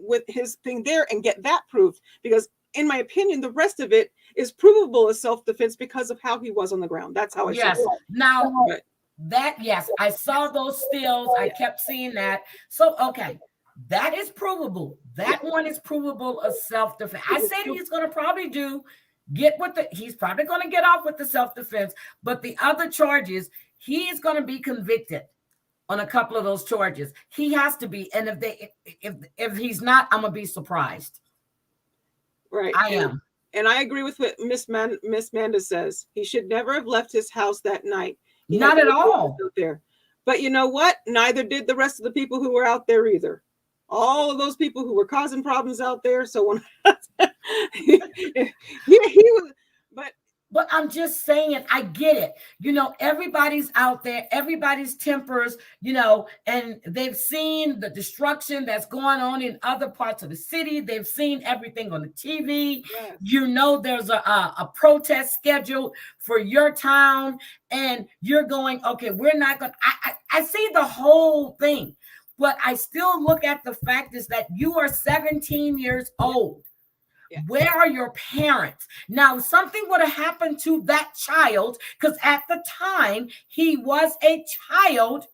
with his thing there and get that proved, because in my opinion, the rest of it is provable as self-defense because of how he was on the ground. That's how I see it. Now, yes, I saw those stills. I kept seeing that. So, okay, that is provable. That one is provable as self-defense. I said he's going to probably he's probably going to get off with the self-defense, but the other charges, he is going to be convicted on a couple of those charges. He has to be. And if he's not, I'm going to be surprised. Right. I am. And I agree with what Miss Manda says. He should never have left his house that night. Not at all. Out there. But you know what? Neither did the rest of the people who were out there either. All of those people who were causing problems out there. So when he was, but I'm just saying, I get it. Everybody's out there, everybody's tempers, and they've seen the destruction that's going on in other parts of the city. They've seen everything on the TV. Yes. There's a protest scheduled for your town, and you're going, okay, we're not going to, I see the whole thing, but I still look at the fact is that you are 17 years old. Yeah. Where are your parents? Now, something would have happened to that child, because at the time he was a child,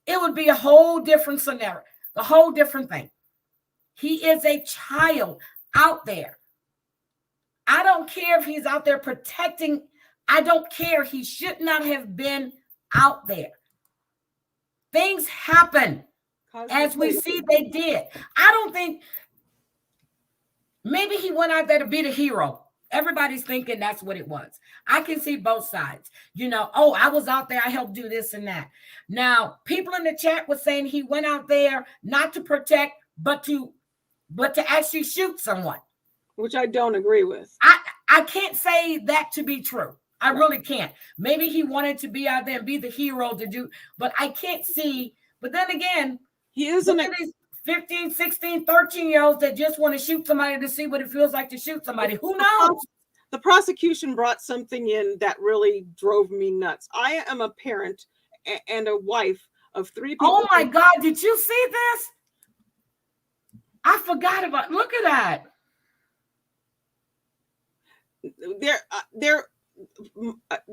it would be a whole different scenario, a whole different thing. He is a child out there. I don't care if he's out there protecting. I don't care. He should not have been out there. Things happen, as we see they did. I don't think Maybe he went out there to be the hero. Everybody's thinking that's what it was. I can see both sides. Oh, I was out there, I helped do this and that. Now, people in the chat were saying he went out there not to protect, but to actually shoot someone. Which I don't agree with. I can't say that to be true. I really can't. Maybe he wanted to be out there and be the hero to do, but I can't see. But then again, he isn't. 15, 16, 13-year-olds that just want to shoot somebody to see what it feels like to shoot somebody. Who knows? The prosecution brought something in that really drove me nuts. I am a parent and a wife of 3 people. Oh my God, did you see this? I forgot about, look at that.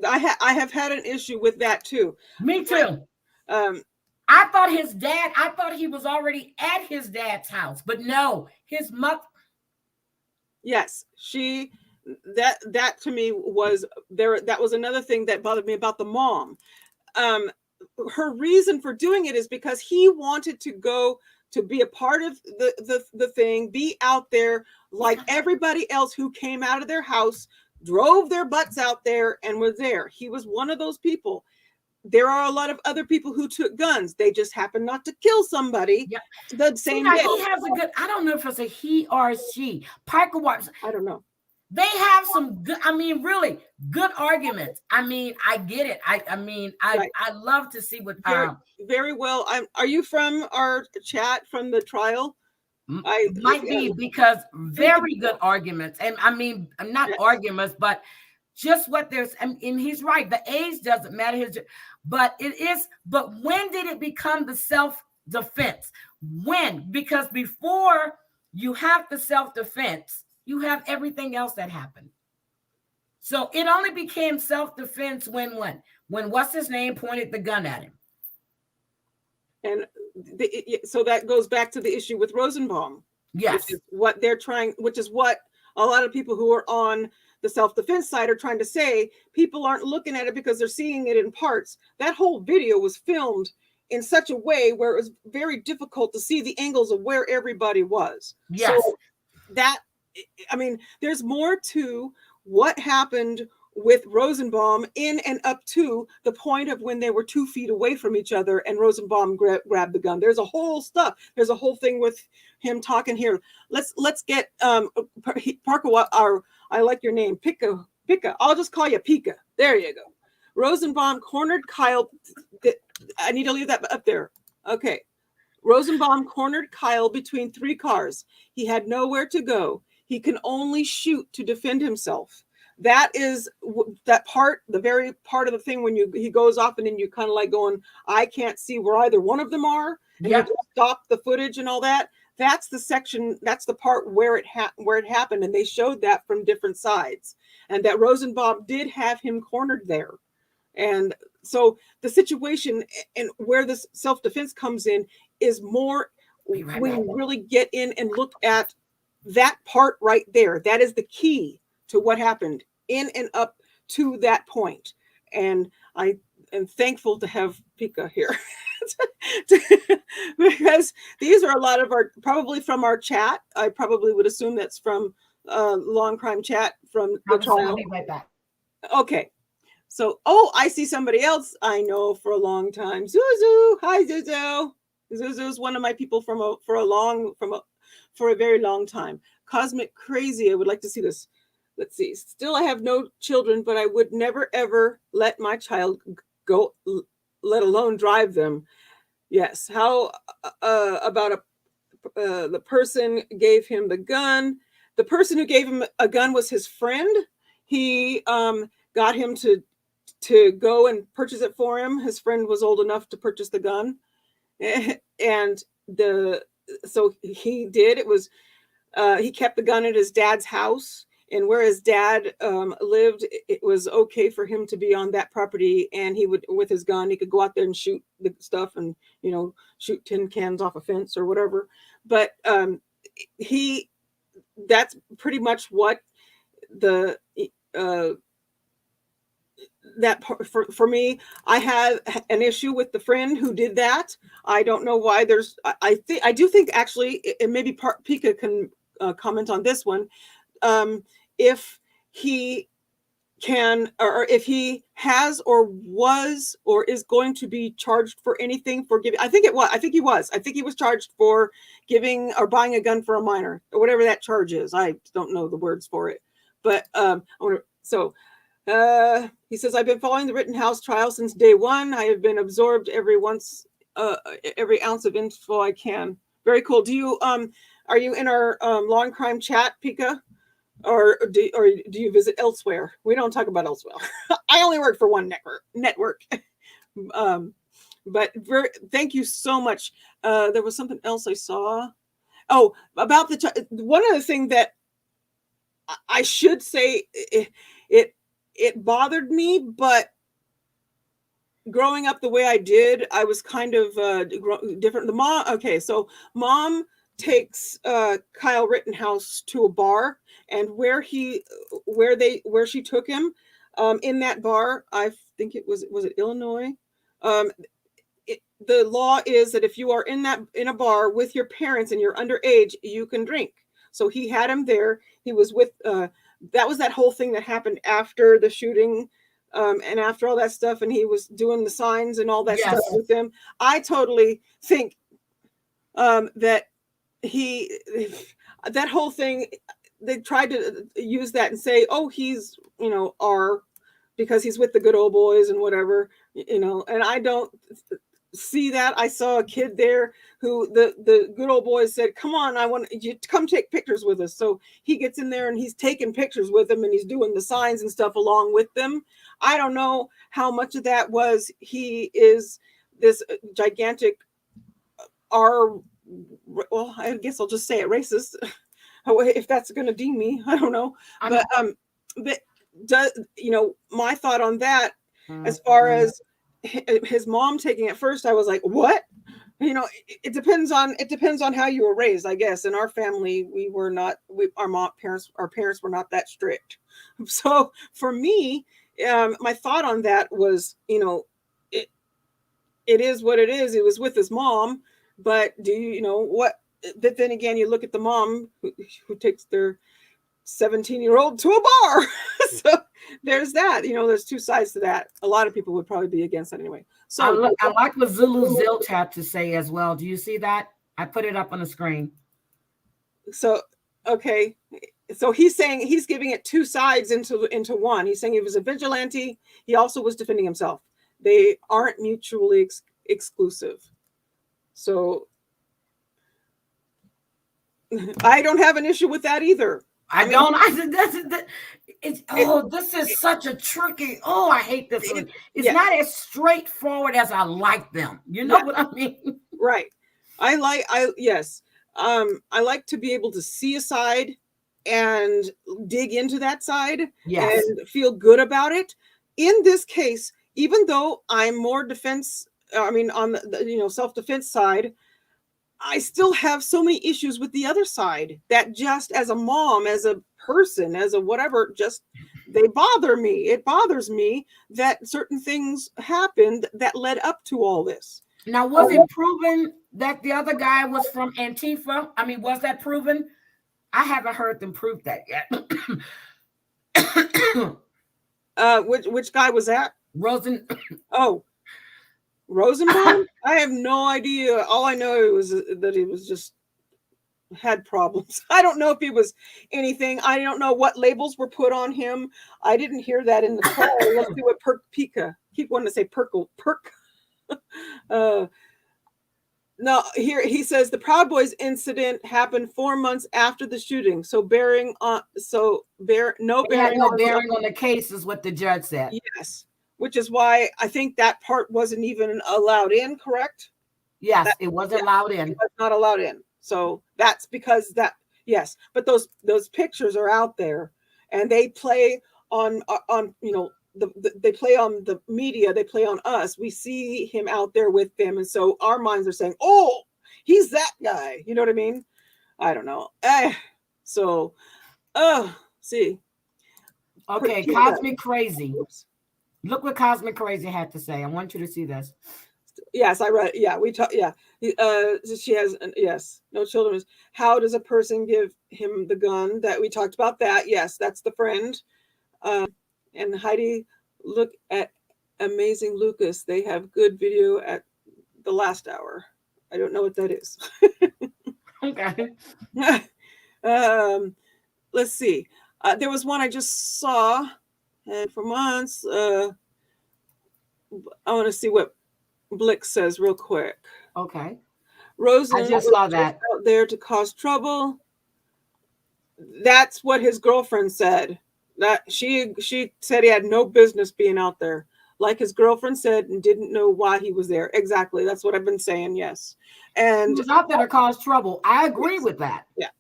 I have had an issue with that too. Me too. I thought he was already at his dad's house, but no, his mother. Yes, that to me was there. That was another thing that bothered me about the mom. Her reason for doing it is because he wanted to go to be a part of the thing, be out there like everybody else who came out of their house, drove their butts out there and was there. He was one of those people. There are a lot of other people who took guns. They just happened not to kill somebody the same day. He has a good, I don't know if it's a he or a she. Parker Watson. I don't know. They have some good, really good arguments. I get it. I love to see what very well. Are you from our chat from the trial? Might be, because very good arguments. And not arguments, but just what there's, and he's right. The age doesn't matter. But when did it become the self-defense? When? Because before you have the self-defense, you have everything else that happened. So it only became self-defense when what's his name pointed the gun at him. And so that goes back to the issue with Rosenbaum. Yes. Which is what a lot of people who are on the self-defense side are trying to say. People aren't looking at it because they're seeing it in parts. That whole video was filmed in such a way where it was very difficult to see the angles of where everybody was. Yes. So there's more to what happened with Rosenbaum in and up to the point of when they were 2 feet away from each other and Rosenbaum grabbed the gun. There's a whole thing with him talking here. Let's get Parker, I like your name, Pika. I'll just call you Pika. There you go. Rosenbaum cornered Kyle. I need to leave that up there. Okay. Rosenbaum cornered Kyle between 3 cars. He had nowhere to go. He can only shoot to defend himself. That is that part, the very part of the thing when he goes off and then you kind of like going, I can't see where either one of them are. And you stop the footage and all that. That's the section. That's the part where it happened, and they showed that from different sides, and that Rosenbaum did have him cornered there, and so the situation and where this self-defense comes in is more when you really get in and look at that part right there. That is the key to what happened in and up to that point. And I am thankful to have Pika here because these are a lot of probably from our chat. I probably would assume that's from Long Crime Chat from the trial. I'll be right back. Okay. So, I see somebody else I know for a long time. Zuzu. Hi, Zuzu. Zuzu is one of my people for a very long time. Cosmic Crazy. I would like to see this. Let's see. Still, I have no children, but I would never, ever let my child go, let alone drive them. Yes. How about the person gave him the gun? The person who gave him a gun was his friend. He got him to go and purchase it for him. His friend was old enough to purchase the gun. And so he did. It was he kept the gun at his dad's house. And where his dad lived, it was okay for him to be on that property. And he would, with his gun, he could go out there and shoot the stuff and, shoot tin cans off a fence or whatever. But that's pretty much what that part for me. I have an issue with the friend who did that. I don't know why I do think actually, and maybe Pika can comment on this one. If he can, or if he has or was or is going to be charged for anything for giving. I think he was charged for giving or buying a gun for a minor, or whatever that charge is. I don't know the words for it, but he says, I've been following the Rittenhouse trial since day one. I have been absorbed every ounce of info I can. Very cool. Do you are you in our Law and Crime chat, Pika? Or do you visit elsewhere? We don't talk about elsewhere. I only work for one network. But thank you so much. There was something else I saw. Oh, about one other thing that I should say, it bothered me, but growing up the way I did, I was kind of different. Mom takes Kyle Rittenhouse to a bar, and where she took him, in that bar, I think it was Illinois. The law is that if you are in a bar with your parents and you're underage, you can drink. So he had him there. He was with that was that whole thing that happened after the shooting, and after all that stuff, and he was doing the signs and all that stuff with them. I totally think that that whole thing, they tried to use that and say, oh, he's, because he's with the good old boys and whatever, and I don't see that. I saw a kid there who the good old boys said, come on, I want you to come take pictures with us. So he gets in there and he's taking pictures with them and he's doing the signs and stuff along with them. I don't know how much of that was he is this gigantic well, I guess I'll just say it, racist, if that's going to deem me. I don't know. But my thought on that, as far as his mom taking it, first I was like, what? It depends on how you were raised, I guess. In our family, our parents were not that strict. So for me, my thought on that was, it is what it is. It was with his mom. But but then again, you look at the mom who takes their 17-year-old to a bar. So there's that, there's two sides to that. A lot of people would probably be against that anyway. So I like what Zulu Zilch had to say as well. Do you see that? I put it up on the screen. So, okay. So he's saying he's giving it two sides into one. He's saying he was a vigilante. He also was defending himself. They aren't mutually exclusive. So I don't have an issue with that either. This is such a tricky. Oh, I hate this one. It's not as straightforward as I like them. You know what I mean? Right. I like to be able to see a side and dig into that side and feel good about it. In this case, even though I'm more on the self-defense side, I still have so many issues with the other side that, just as a mom, as a person, as a whatever, just they bother me. It bothers me that certain things happened that led up to all this. Now, was it proven that the other guy was from Antifa? I mean, was that proven? I haven't heard them prove that yet. Which guy was that? Rosenbaum? I have no idea. All I know was that he was just had problems. I don't know if he was anything. I don't know what labels were put on him. I didn't hear that in the call. Let's see what Pika. Keep wanting to say perk. No, here he says the Proud Boys incident happened 4 months after the shooting. So no bearing on the case is what the judge said. Yes. Which is why I think that part wasn't even allowed in, correct? Yes, it wasn't allowed in. It was not allowed in. So that's because yes. But those pictures are out there, and they play on they play on the media. They play on us. We see him out there with them, and so our minds are saying, "Oh, he's that guy." You know what I mean? I don't know. See. Okay, Cosmic Crazy. Look what Cosmic Crazy had to say. I want you to see this. Yes, I read. Yeah, we talk. Yeah, she has. Yes, no children. How does a person give him the gun? That we talked about that. Yes, that's the friend. And Heidi, look at Amazing Lucas. They have good video at the last hour. I don't know what that is. Okay. Let's see. There was one I just saw, and for months. I want to see what Blick says real quick. Okay. Rosen I just saw that. out there to cause trouble. That's what his girlfriend said. That she said he had no business being out there. Like his girlfriend said, and didn't know why he was there. Exactly. That's what I've been saying. Yes. And He was out there to cause trouble. I agree yes, with that. yeah.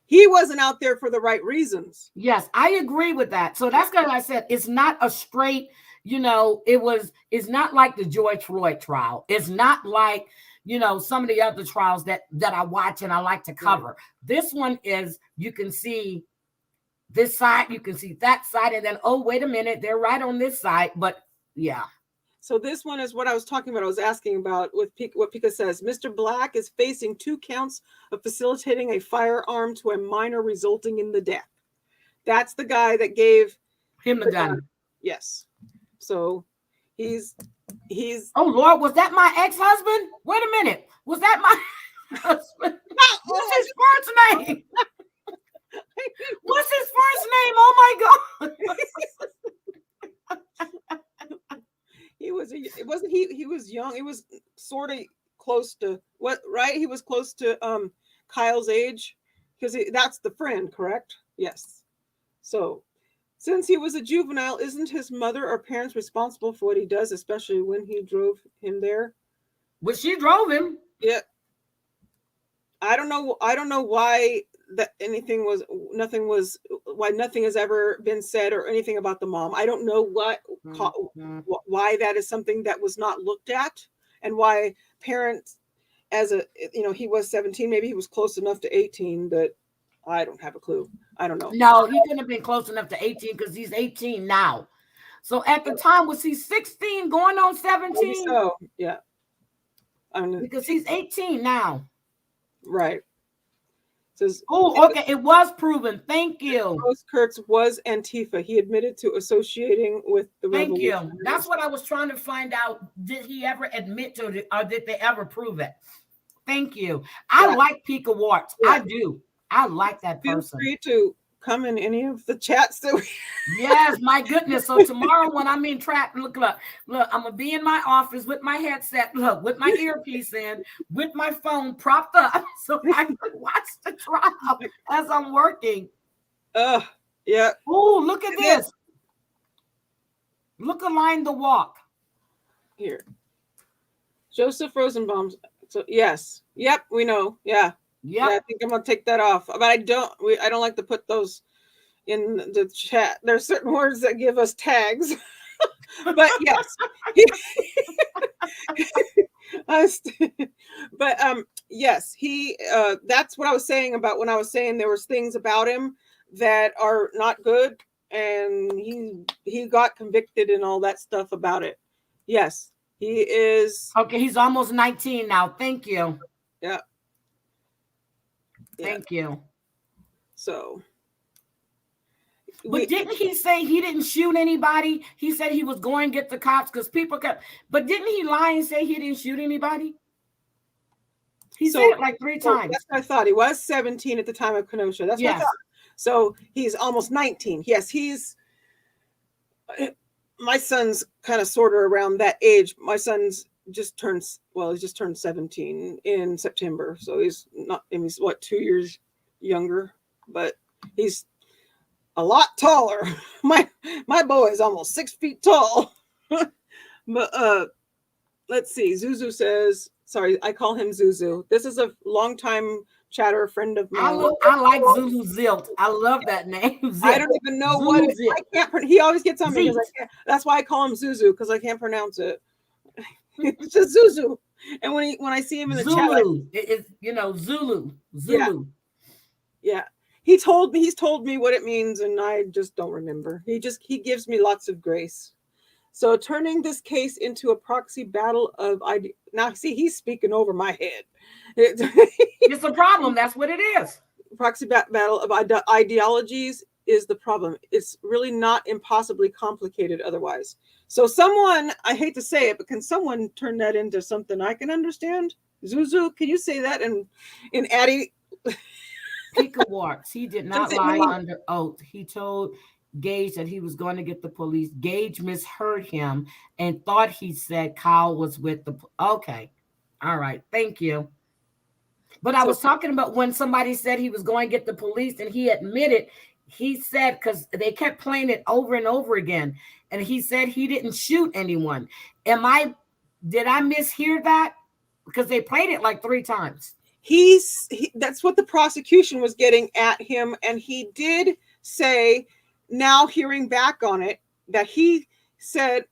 He wasn't out there for the right reasons. Yes, I agree with that. So that's because I said it's not a straight, it's not like the George Floyd trial. It's not like, some of the other trials that I watch and I like to cover. Right. This one is, you can see this side, you can see that side, and then, oh, wait a minute, they're right on this side. But yeah. So this one is what I was talking about. I was asking about with what Pika says. Mr. Black is facing 2 counts of facilitating a firearm to a minor, resulting in the death. That's the guy that gave him the gun. Yes. So he's. Oh Lord, was that my ex-husband? Wait a minute. Was that my husband? What's his first name? What's his first name? Oh my God. He was young. He was sort of close to what, right? He was close to Kyle's age, because that's the friend, correct? Yes. So since he was a juvenile, isn't his mother or parents responsible for what he does, especially when he drove him there? Well, she drove him. Yeah. I don't know why why nothing has ever been said or anything about the mom. I don't know why that is something that was not looked at, and why parents, he was 17, maybe he was close enough to 18, but I don't have a clue. I don't know. No, he couldn't have been close enough to 18 because he's 18 now. So at the time, was he 16 going on 17? So yeah. Because he's 18 now. Right. Says, oh, okay. It was proven. Thank you. Rose Kurtz was Antifa. He admitted to associating with the Thank you. That's what I was trying to find out. Did he ever admit to it, or did they ever prove it? Thank you. I like Pika Warts. Yeah. I do. I like that person. Feel free to come in any of the chats that we. Yes, my goodness. So tomorrow when I'm in trap, look, I'm gonna be in my office with my headset, with my earpiece in, with my phone propped up, so I can watch the trial as I'm working. Yeah. Oh, look at this. Look, Align the Walk. Here. Joseph Rosenbaum. So yes. Yep, we know. Yeah. Yep. Yeah, I think I'm gonna take that off. But I don't like to put those in the chat. There's certain words that give us tags. But yes. But yes, he that's what I was saying about when I was saying there was things about him that are not good, and he got convicted and all that stuff about it. Yes, he is. Okay, he's almost 19 now. Thank you. Yeah. Thank you. So, but didn't he say he didn't shoot anybody? He said he was going to get the cops because people kept. But didn't he lie and say he didn't shoot anybody? He said it like 3 times. That's what I thought. He was 17 at the time of Kenosha. That's what I thought. So he's almost 19. Yes, he's. My son's kind of sort of around that age. My son's he just turned 17 in September. So he's 2 years younger, but he's a lot taller. My boy is almost 6 feet tall. But let's see. Zuzu says, sorry, I call him Zuzu. This is a longtime chatter friend of mine. I like Zulu Zilt. I love that name. Zilt. I don't even know Zulu what it is. I can't. He always gets on me because that's why I call him Zuzu, because I can't pronounce it. It's just Zuzu. And when I see him in the Zulu, it's Zulu. Yeah. He's told me what it means, and I just don't remember. He gives me lots of grace. So turning this case into a proxy battle of now see he's speaking over my head. It's a problem. That's what it is. Proxy battle of ideologies is the problem. It's really not impossibly complicated otherwise. So someone, I hate to say it, but can someone turn that into something I can understand? Zuzu, can you say that in Addie? Pika Warts, he did not lie under oath. He told Gage that he was going to get the police. Gage misheard him and thought he said Kyle was with the. Okay. All right. Thank you. But I was talking about when somebody said he was going to get the police and he admitted, he said, because they kept playing it over and over again. And he said he didn't shoot anyone. Did I mishear that? Because they played it like 3 times. That's what the prosecution was getting at him. And he did say, now hearing back on it, that he said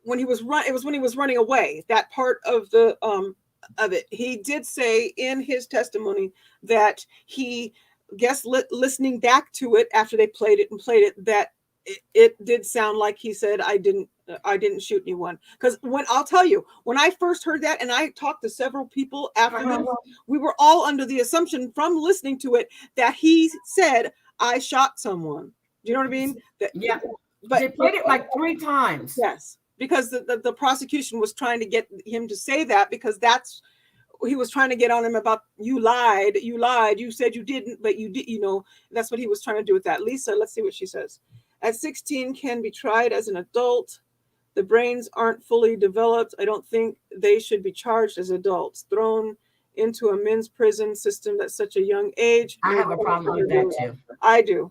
when he was running away, that part of the, of it, he did say in his testimony that he listening back to it after they played it that it did sound like he said I didn't shoot anyone. Because when I'll tell you, when I first heard that, and I talked to several people after this, we were all under the assumption from listening to it that he said I shot someone. Do you know what I mean? Yeah, but they played it like 3 times. Yes, because the prosecution was trying to get him to say that, because that's he was trying to get on him about you lied, you said you didn't, but you did, that's what he was trying to do with that. Lisa, let's see what she says. At 16 can be tried as an adult. The brains aren't fully developed. I don't think they should be charged as adults, thrown into a men's prison system at such a young age. I have a problem with that too. I do.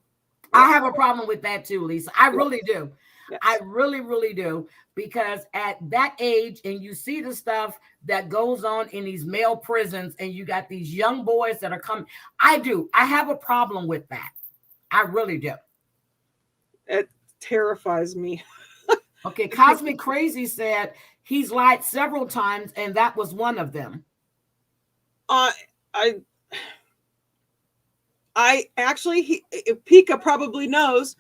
I have a problem with that too, Lisa. I really do. Yes. I really, really do. Because at that age, and you see the stuff that goes on in these male prisons, and you got these young boys that are coming. I have a problem with that. I really do. It terrifies me. Okay, Cosmic Crazy said he's lied several times, and that was one of them. I actually, Pika probably knows.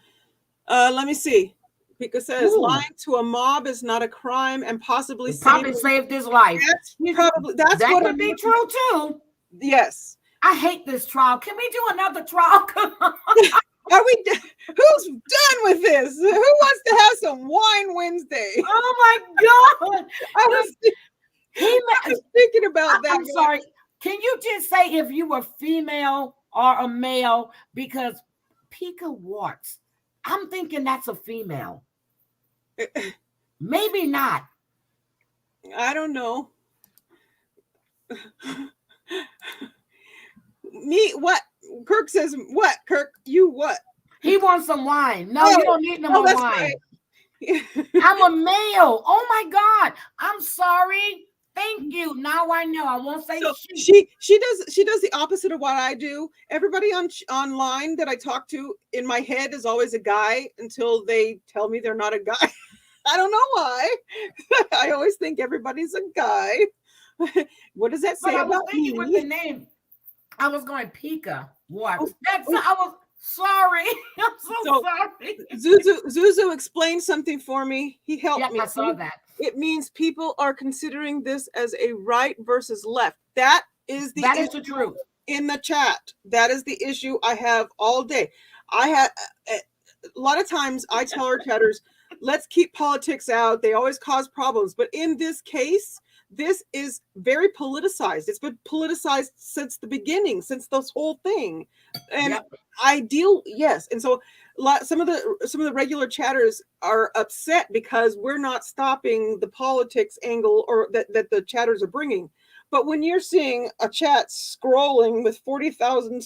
Let me see. Pika says lying to a mob is not a crime and possibly saved his life. That could be true too. Yes. I hate this trial. Can we do another trial? Are we? Who's done with this? Who wants to have some wine Wednesday? Oh my God! I was thinking about that. I'm sorry. Can you just say if you were female or a male? Because Pika Warts, I'm thinking that's a female. Maybe not. I don't know. Me, what? Kirk says, what? Kirk, you what? He wants some wine. No, you don't need no more wine. Right. I'm a male. Oh my God. I'm sorry. Thank you. Now I know. I won't say so she does the opposite of what I do. Everybody online that I talk to in my head is always a guy until they tell me they're not a guy. I don't know why. I always think everybody's a guy. What does that say about me? With the name, I was going Pika. What? I was sorry. I'm so sorry. Zuzu explained something for me. He helped me. I saw that. It means people are considering this as a right versus left. That is the truth in the chat. That is the issue I have all day. I have a lot of times I tell our chatters, let's keep politics out. They always cause problems. But in this case, this is very politicized. It's been politicized since the beginning, since this whole thing. And yes. And so some of the regular chatters are upset because we're not stopping the politics angle or that the chatters are bringing. But when you're seeing a chat scrolling with 40,000,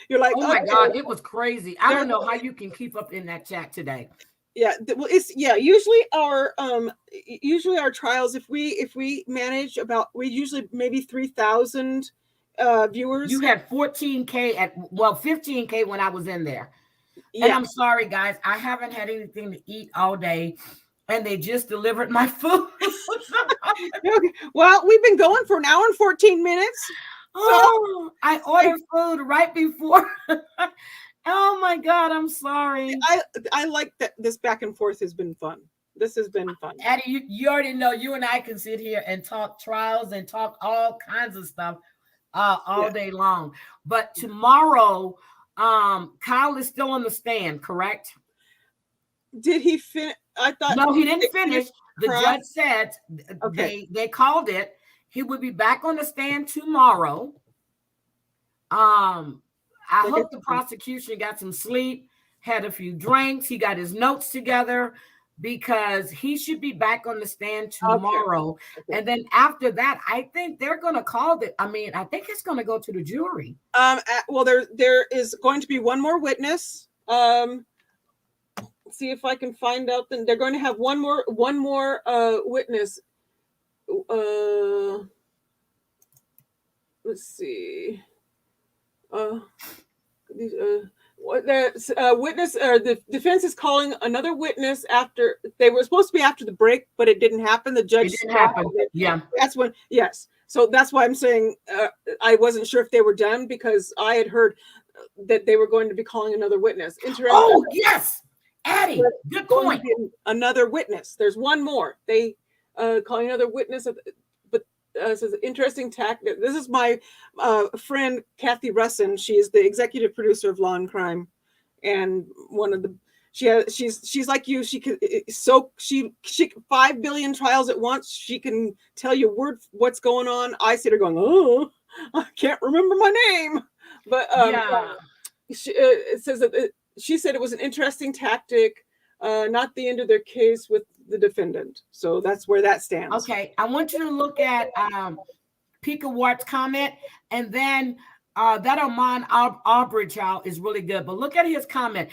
you're like, oh my God, it was crazy. I don't know how you can keep up in that chat today. Yeah, well, usually our trials, if we manage we usually maybe 3,000 viewers. You had 14K 15K when I was in there. Yeah. And I'm sorry, guys, I haven't had anything to eat all day, and they just delivered my food. Okay. Well, we've been going for an hour and 14 minutes. Oh, I ordered food right before. Oh my God, I'm sorry. I like that this back and forth has been fun. This has been fun. Addie, you already know you and I can sit here and talk trials and talk all kinds of stuff all day long. But tomorrow, Kyle is still on the stand, correct? Did he finish? I thought no, he didn't finish. The cross? judge said they called it. He would be back on the stand tomorrow. I hope the prosecution got some sleep, had a few drinks, he got his notes together, because he should be back on the stand tomorrow. Okay. And then after that, I think they're going to call it. I mean, I think it's going to go to the jury. Well, there is going to be one more witness. See if I can find out. Then they're going to have one more witness. Let's see. Witness or the defense is calling another witness after they were supposed to be after the break, but it didn't happen. The judge didn't happen. Yeah, that's when. Yes, so that's why I'm saying I wasn't sure if they were done, because I had heard that they were going to be calling another witness. Interesting. Oh yes, Addie, good point. Another witness. There's one more. They calling another witness. Says interesting tactic. This is my friend Kathy Russin. She is the executive producer of Law and Crime, and one of the she's like you. She could she 5 billion trials at once. She can tell you what's going on. I sit her going, oh, I can't remember my name, but it says that she said it was an interesting tactic, not the end of their case with the defendant. So that's where that stands. Okay, I want you to look at Pika Wart's comment, and then that Ahmaud Arbery child is really good. But look at his comment.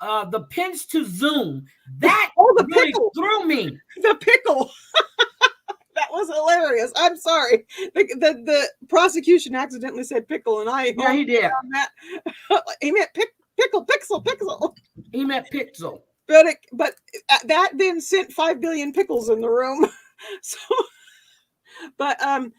The pinch to zoom, that really pickle threw me. The pickle. That was hilarious. I'm sorry. The prosecution accidentally said pickle, and I he did. He meant pickle, pixel. He meant pixel. But that then sent 5 billion pickles in the room. So, but I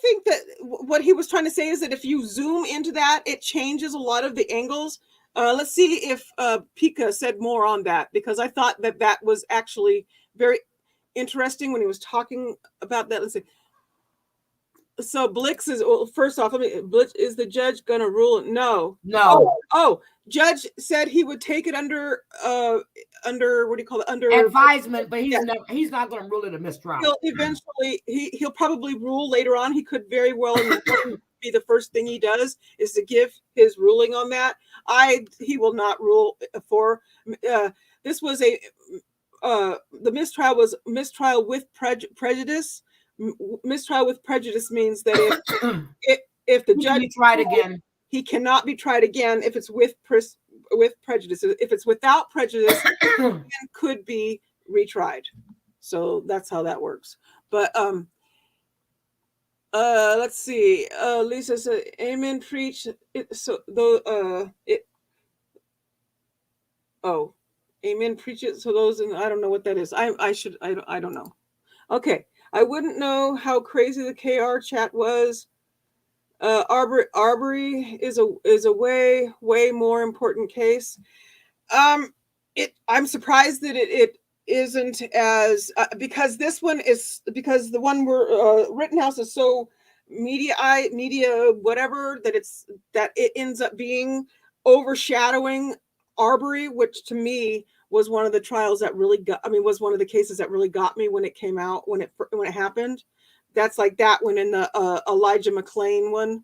think that what he was trying to say is that if you zoom into that, it changes a lot of the angles. Let's see if Pika said more on that, because I thought that was actually very interesting when he was talking about that. Let's see. So Blix is, well, first off, Blix, is the judge going to rule? No. Oh, judge said he would take it under what do you call it? Under advisement, but he's not going to rule it a mistrial. He'll eventually, he'll probably rule later on. He could very well be the first thing he does is to give his ruling on that. He will not rule for this was the mistrial was mistrial with prejudice. Mistrial with prejudice means that if the judge tried again, he cannot be tried again if it's with prejudice. If it's without prejudice, it could be retried. So that's how that works. But let's see. Lisa said, "Amen, preach." Amen, preach it. So those, and I don't know what that is. I don't know. Okay. I wouldn't know how crazy the KR chat was. Arbery is a way more important case. I'm surprised that it isn't as because this one is because the one where Rittenhouse is so media whatever that it ends up being overshadowing Arbery, which to me was one of the trials that really was one of the cases that really got me when it came out, when it happened. That's like that one in the Elijah McClain one.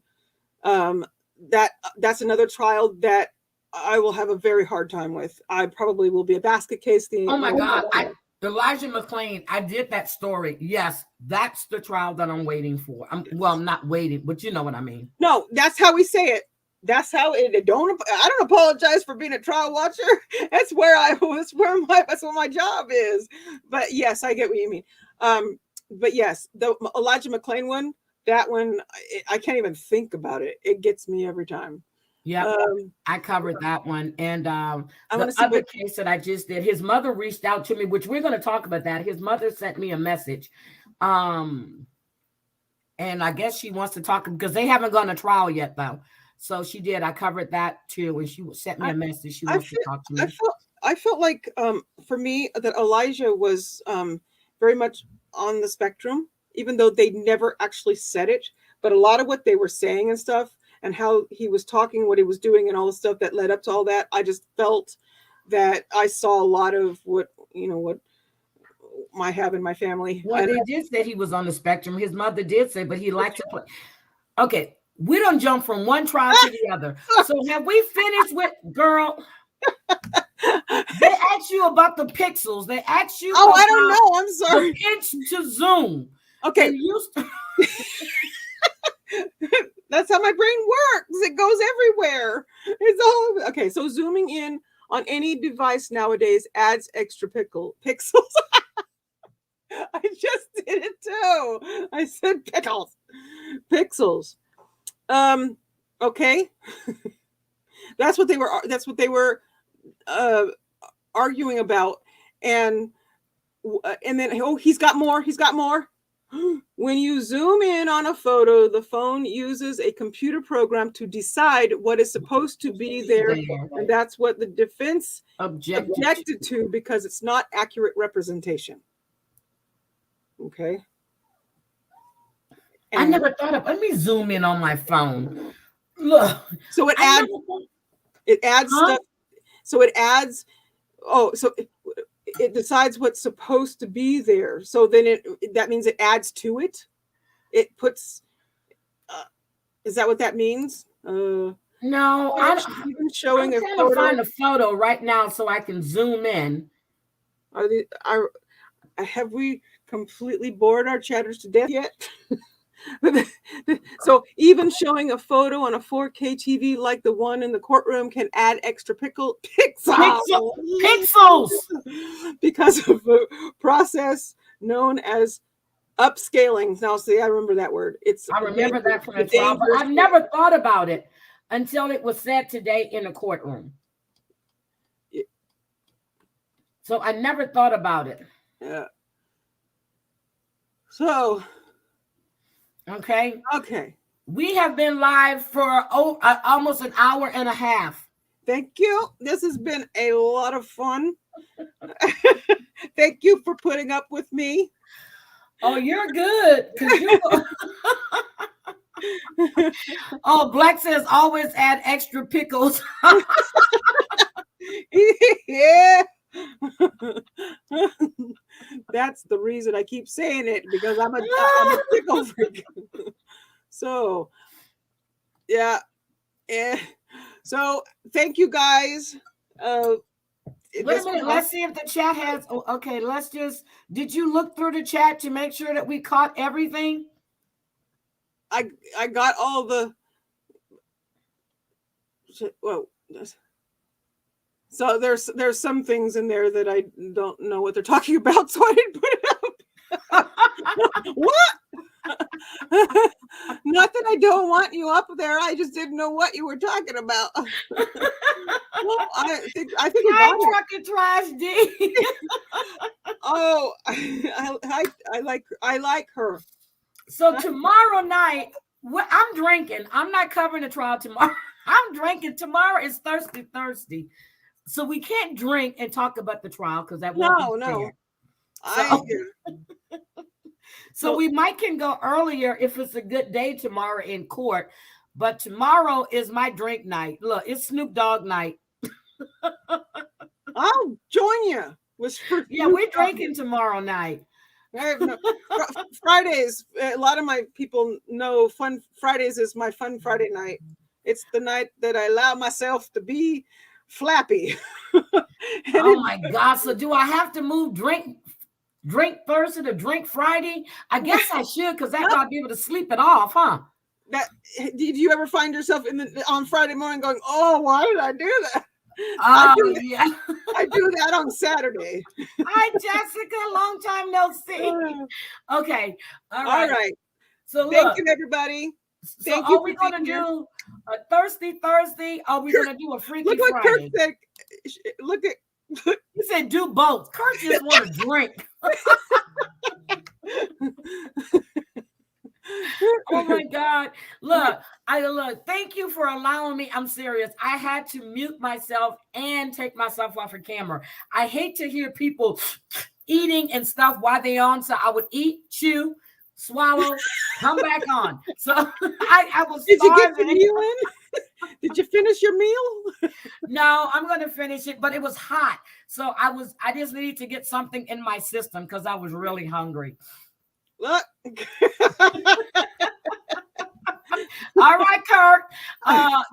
That's another trial that I will have a very hard time with. I probably will be a basket case. Oh my God. Elijah McClain, I did that story. Yes, that's the trial that I'm waiting for. I'm not waiting, but you know what I mean. No, that's how we say it. That's how I don't apologize for being a trial watcher. That's what my job is. But yes, I get what you mean. But yes, the Elijah McClain one, that one, I can't even think about it. It gets me every time. Yeah, I covered that one. And the other case that I just did, his mother reached out to me, which we're going to talk about that. His mother sent me a message. And I guess she wants to talk because they haven't gone to trial yet, though. So she did. I covered that too. And she sent me a message. She wants to talk to me. I felt like for me that Elijah was very much on the spectrum, even though they never actually said it. But a lot of what they were saying and stuff, and how he was talking, what he was doing, and all the stuff that led up to all that, I just felt that I saw a lot of what I have in my family. Well, they did say he was on the spectrum. His mother did say, but he liked to play. Okay, we don't jump from one trial to the other. So have we finished with girl? They asked you about the pixels. They asked you. Oh, I don't know. I'm sorry. The pinch to zoom. Okay. And you That's how my brain works. It goes everywhere. It's all okay. So zooming in on any device nowadays adds extra pixels. I just did it too. I said pixels. Okay. That's what they were arguing about. And then, oh, he's got more. When you zoom in on a photo, the phone uses a computer program to decide what is supposed to be there. And that's what the defense objected to, because it's not accurate representation. Okay. I never thought of, let me zoom in on my phone. Look. So it adds stuff. So it adds, it decides what's supposed to be there. So then that means it adds to it. It puts, is that what that means? No, I'm trying to find a photo right now so I can zoom in. Have we completely bored our chatters to death yet? So even showing a photo on a 4K TV like the one in the courtroom can add extra pixels because of a process known as upscaling. Now, see, I remember that word. I remember that from the trial, but I've never thought about it until it was said today in the courtroom. So I never thought about it. Yeah. So. Okay. We have been live for almost an hour and a half. Thank you. This has been a lot of fun. Thank you for putting up with me. Oh, you're good. Oh, Black says always add extra pickles. Yeah. That's the reason I keep saying it, because I'm a pickle freak. So yeah. So thank you guys. Wait a minute, let's see if the chat has okay, did you look through the chat to make sure that we caught everything? I got all the so there's some things in there that I don't know what they're talking about, so I didn't put it up. What? Not that I don't want you up there. I just didn't know what you were talking about. Well, I think I got Trash D. Oh, I like her. So tomorrow night, I'm drinking. I'm not covering the trial tomorrow. I'm drinking. Tomorrow is Thirsty Thursday. So we can't drink and talk about the trial because that won't be fair. So we can go earlier if it's a good day tomorrow in court. But tomorrow is my drink night. Look, it's Snoop Dogg night. I'll join you. We're drinking tomorrow night. Fridays, a lot of my people know Fridays is my fun Friday night. It's the night that I allow myself to be flappy. Oh my God. So do I have to move drink Thursday to drink Friday? I guess I should, because that I'll be able to sleep it off, huh? Did you ever find yourself on Friday morning going, oh, why did I do that? Yeah. I do that on Saturday. Hi, Jessica. Long time no see. Okay. All right. So thank you, everybody. Thank you. Are we going to do a Thirsty Thursday? Are we going to do a Freaky Friday? Look what Kirk said. Look at. He said do both. Kirk just want to drink. Oh my God. Look, thank you for allowing me. I'm serious. I had to mute myself and take myself off of camera. I hate to hear people eating and stuff while they're on. So I would eat, chew, swallow, come back on. So I was Did you get your starving. meal in? Did you finish your meal? No, I'm gonna finish it, but it was hot. So I just needed to get something in my system because I was really hungry. Look. All right, Kurt.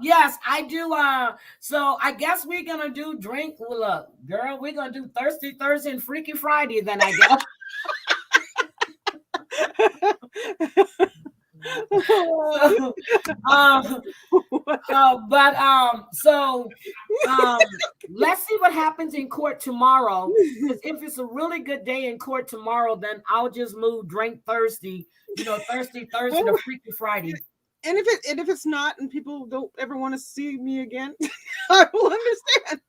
Yes, I do. So I guess we're gonna do drink. Well, look, girl, we're gonna do Thirsty Thursday and Freaky Friday. Then I guess. So, let's see what happens in court tomorrow. Because if it's a really good day in court tomorrow, then I'll just move Drink Thursday. Thirsty Thursday to Freaky Friday. And if it's not, and people don't ever want to see me again, I will understand.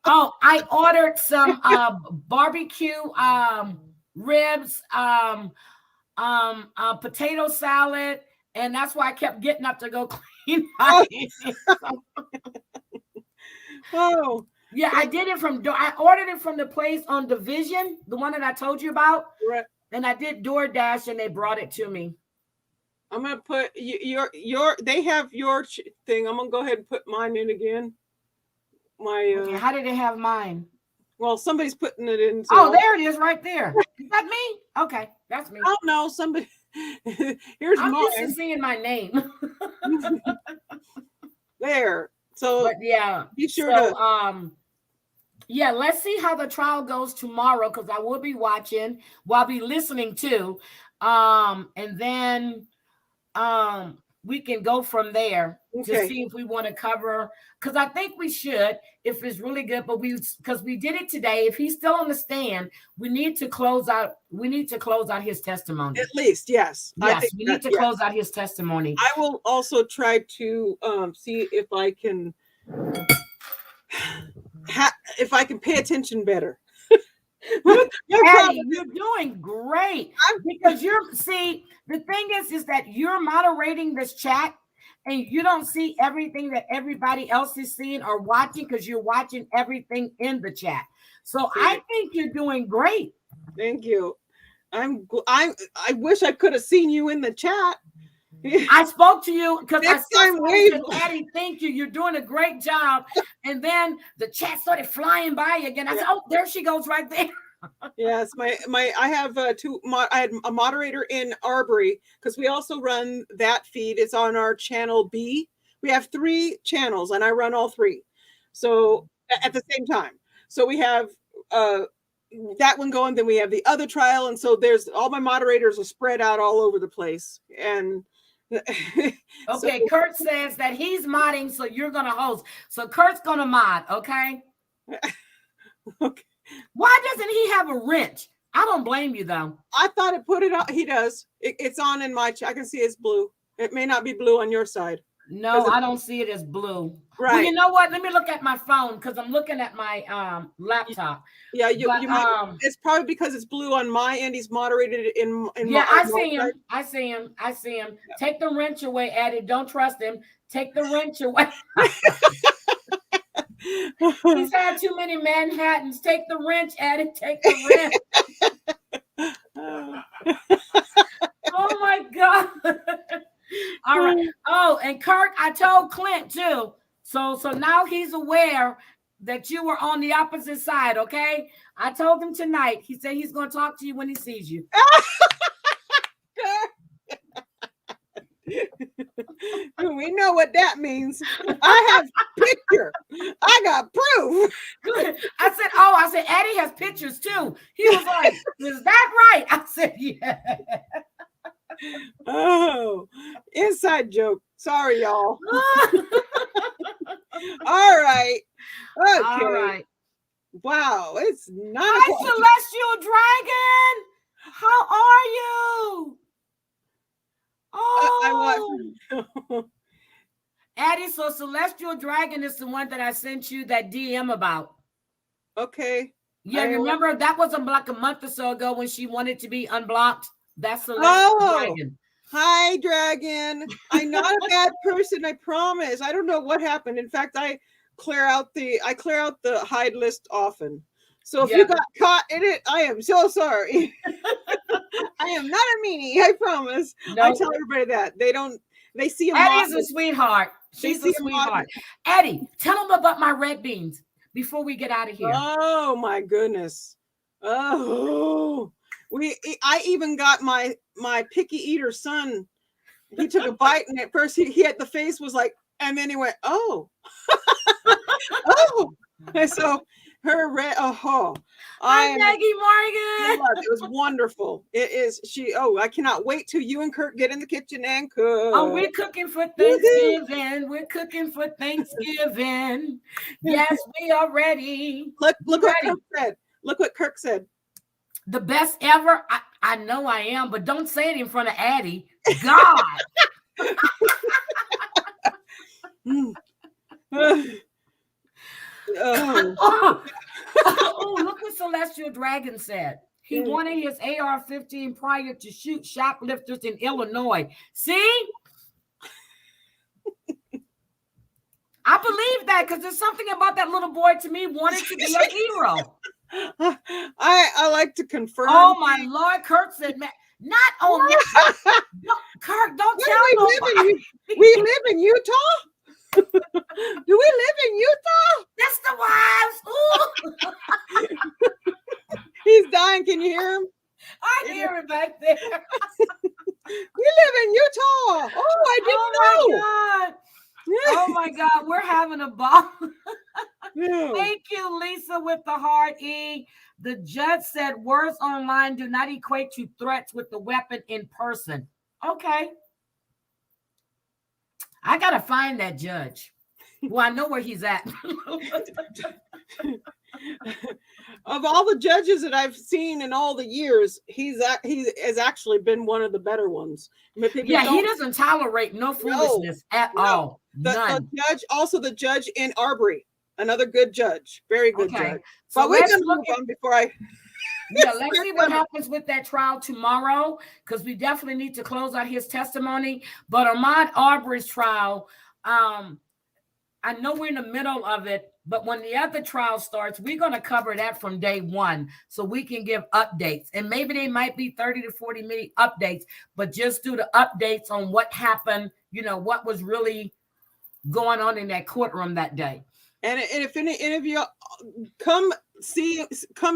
Oh, I ordered some barbecue ribs, potato salad, and that's why I kept getting up to go clean my hands. Oh, yeah, I ordered it from the place on Division, the one that I told you about. right. And I did DoorDash, and they brought it to me. I'm gonna put your. They have your thing. I'm gonna go ahead and put mine in again. Okay, how did they have mine? Well, somebody's putting it in. So there it is, right there. Is that me? Okay, that's me. I don't know. Somebody. Here's I'm mine. used to seeing my name. There. So but yeah, be sure to. Yeah, let's see how the trial goes tomorrow because I will be watching. Well, I'll be listening too. And then we can go from there to see if we want to cover, because I think we should, if it's really good, but because we did it today. If he's still on the stand, we need to close out his testimony. At least, yes. Yes, we need to close out his testimony. I will also try to see if I can pay attention better. Hey, you're doing great because the thing is that you're moderating this chat and you don't see everything that everybody else is seeing or watching because you're watching everything in the chat. So I think you're doing great. Thank you. I wish I could have seen you in the chat. I spoke to you because I said, Addie, thank you. You're doing a great job. And then the chat started flying by again. I said, oh, there she goes right there. Yes, I have I had a moderator in Arbery because we also run that feed. It's on our channel B. We have 3 channels and I run all 3. So at the same time. So we have that one going, then we have the other trial. And so there's all my moderators are spread out all over the place. And okay, so, Kurt says that he's modding, so you're gonna host. So Kurt's gonna mod, okay? Okay. Why doesn't he have a wrench? I don't blame you though. I thought it put it on. He does. It's on in my chat. I can see it's blue. It may not be blue on your side. No, I don't see it as blue. Right. Well, you know what? Let me look at my phone because I'm looking at my laptop. Yeah, you might, it's probably because it's blue on my end. He's moderated it in yeah, I see him. Yeah. Take the wrench away, Addie. Don't trust him. Take the wrench away. He's had too many Manhattans. Take the wrench, Addie. Take the wrench. Oh my God. All right. Oh, and Kirk, I told Clint too. So now he's aware that you were on the opposite side, okay? I told him tonight. He said he's going to talk to you when he sees you. We know what that means. I have picture. I got proof. Good. I said, Eddie has pictures too. He was like, is that right? I said, yeah. Oh, inside joke. Sorry, y'all. All right. Okay. All right. Wow, it's 9 o'clock. Hi, Celestial Dragon. How are you? Oh, Addie, so Celestial Dragon is the one that I sent you that DM about. Okay. Yeah, remember that was like a month or so ago when she wanted to be unblocked. That's Celestial Dragon. Hi, Dragon. I'm not a bad person, I promise. I don't know what happened. In fact, I clear out the hide list often. So if you got caught in it, I am so sorry. I am not a meanie, I promise. I tell everybody that. They see a Eddie's a sweetheart. She's a sweetheart. Eddie, tell them about my red beans before we get out of here. Oh my goodness. Oh, I even got my picky eater son. He took a bite, and at first he had the face was like, and then he went, oh, oh. And so her red, Hi, Maggie Morgan. It was wonderful. It is I cannot wait till you and Kurt get in the kitchen and cook. Oh, we're cooking for Thanksgiving. We're cooking for Thanksgiving. Yes, we are ready. Look what Kirk said. Look what Kirk said. The best ever. I know I am, but don't say it in front of Addie. God. Oh, look what Celestial Dragon said. He wanted his AR-15 prior to shoot shoplifters in Illinois. See? I believe that because there's something about that little boy to me wanting to be a hero. I like to confirm. Oh my Lord, Kurt said, man, not on that. Kirk, don't tell nobody. We live in Utah? Do we live in Utah? That's the wives. He's dying. Can you hear him? I hear him back there. We live in Utah. Oh, I didn't know. God. Oh my God, we're having a ball. Thank you, Lisa, with the heart E. The judge said words online do not equate to threats with the weapon in person. Okay. I got to find that judge. Well, I know where he's at. Of all the judges that I've seen in all the years, he has actually been one of the better ones. He doesn't tolerate no foolishness at all. None. The judge in Arbery, another good judge, very good judge. So but let's move on before I. Let's see what happens with that trial tomorrow, because we definitely need to close out his testimony. But Ahmaud Arbery's trial, I know we're in the middle of it, but when the other trial starts, we're going to cover that from day one so we can give updates. And maybe they might be 30 to 40 minute updates, but just do the updates on what happened, what was really going on in that courtroom that day. And if any of you come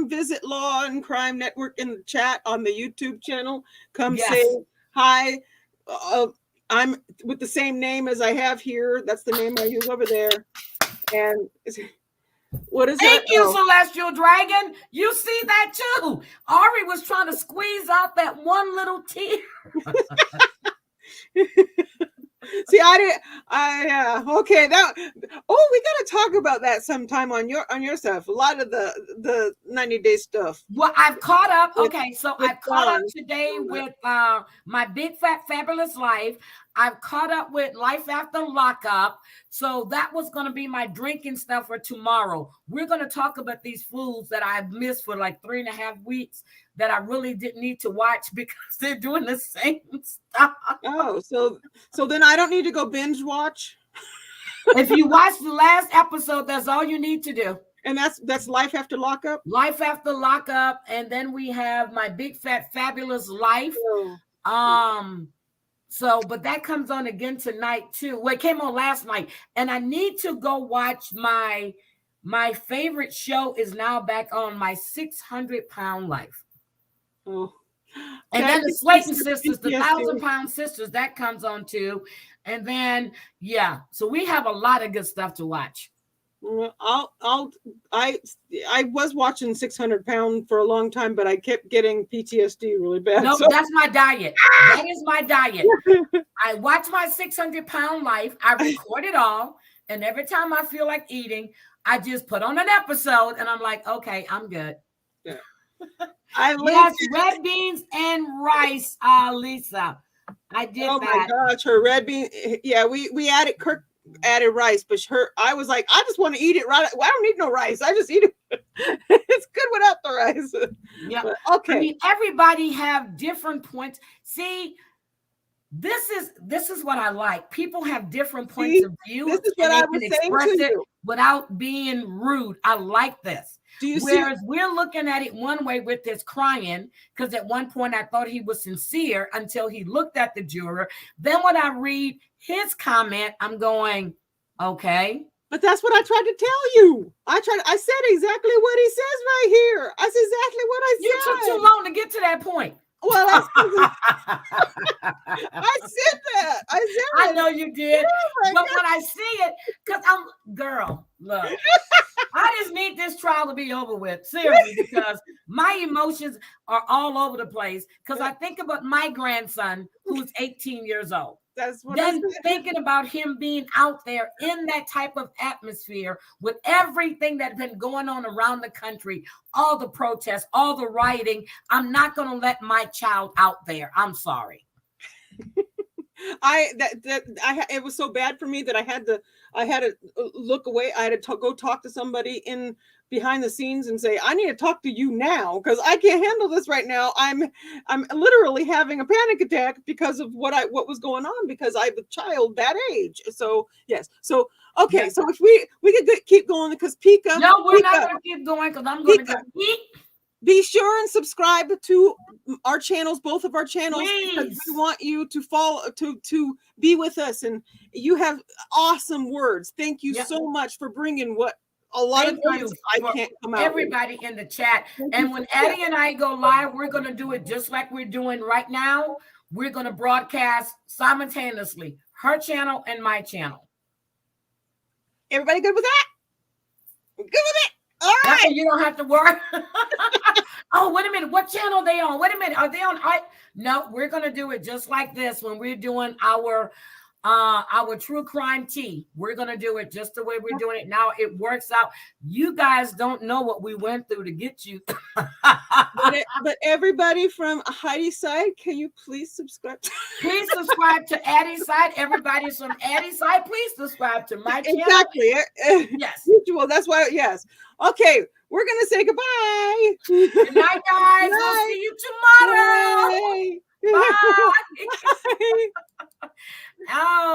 visit Law and Crime Network in the chat on the YouTube channel, say hi. I'm with the same name as I have here. That's the name I use over there. And what is that? Thank you, Celestial Dragon. You see that too. Ari was trying to squeeze out that one little tear. See, okay. We got to talk about that sometime on your stuff. A lot of the 90-day stuff. Well, I've caught up. Okay, so I've caught up today with my Big Fat Fabulous Life. I've caught up with Life After Lockup. So that was going to be my drinking stuff for tomorrow. We're going to talk about these foods that I've missed for like 3.5 weeks that I really didn't need to watch because they're doing the same stuff. Oh, so then I don't need to go binge watch. If you watch the last episode, that's all you need to do. And that's Life After Lockup? Life After Lockup. And then we have my Big Fat Fabulous Life. But that comes on again tonight too. Well, it came on last night. And I need to go watch my favorite show is now back on, My 600-Pound Life. Oh. And then the Slayton Sisters, the 1,000-Pound Sisters, that comes on too. And then, so we have a lot of good stuff to watch. I was watching 600-Pound for a long time, but I kept getting PTSD really bad. No, that's my diet. That is my diet. I watch My 600-Pound Life. I record it all. And every time I feel like eating, I just put on an episode and I'm like, okay, I'm good. Yeah. Yes, red beans and rice, Lisa. I did that. Oh my gosh, her red bean. Yeah, we added Kirk added rice, but I was like, I just want to eat it right. Well, I don't need no rice. I just eat it. It's good without the rice. Yeah. But, okay. I mean, everybody have different points. See, this is what I like. People have different points See, of view, this is and what they I can was saying express to it you. without being rude. I like this. Do you see? Whereas we're looking at it one way with this crying, because at one point I thought he was sincere until he looked at the juror. Then when I read his comment, I'm going, okay. But that's what I tried to tell you. I said exactly what he says right here. I said exactly what I said. You took too long to get to that point. Well, I said that. I said I it. know you did. Oh my But God. when I see it, because girl, look, I just need this trial to be over with. Seriously, because my emotions are all over the place. Because I think about my grandson who's 18 years old. That's what Then I said. thinking about him being out there in that type of atmosphere with everything that's been going on around the country, all the protests, all the rioting, I'm not going to let my child out there. I'm sorry. It was so bad for me that I had to look away. I had to go talk to somebody in behind the scenes and say, I need to talk to you now because I can't handle this right now. I'm literally having a panic attack because of what was going on because I have a child that age. So yes. So okay. Yes. So if we could keep going because Pika. No, we're Pika, not going to keep going because I'm going to go eat. Be sure and subscribe to our channels, both of our channels, because Please. we want you to follow, to be with us. And you have awesome words. Thank you so much for bringing what a lot of times I can't come out. Everybody in the chat. And when Addie and I go live, we're going to do it just like we're doing right now. We're going to broadcast simultaneously, her channel and my channel. Everybody good with that? Good with it? All right. You don't have to worry. Oh, wait a minute. What channel are they on? Wait a minute. Are they on? No, we're going to do it just like this when we're doing our true crime tea. We're going to do it just the way we're doing it now. It works out. You guys don't know what we went through to get you. But everybody from Heidi's side, can you please subscribe? Please subscribe to Addie's side. Everybody from Addie's side, please subscribe to my channel. Exactly. Yes. Well, that's why. Yes. Okay. We're going to say goodbye. Good night, guys. We'll see you tomorrow. Bye. Bye. Oh.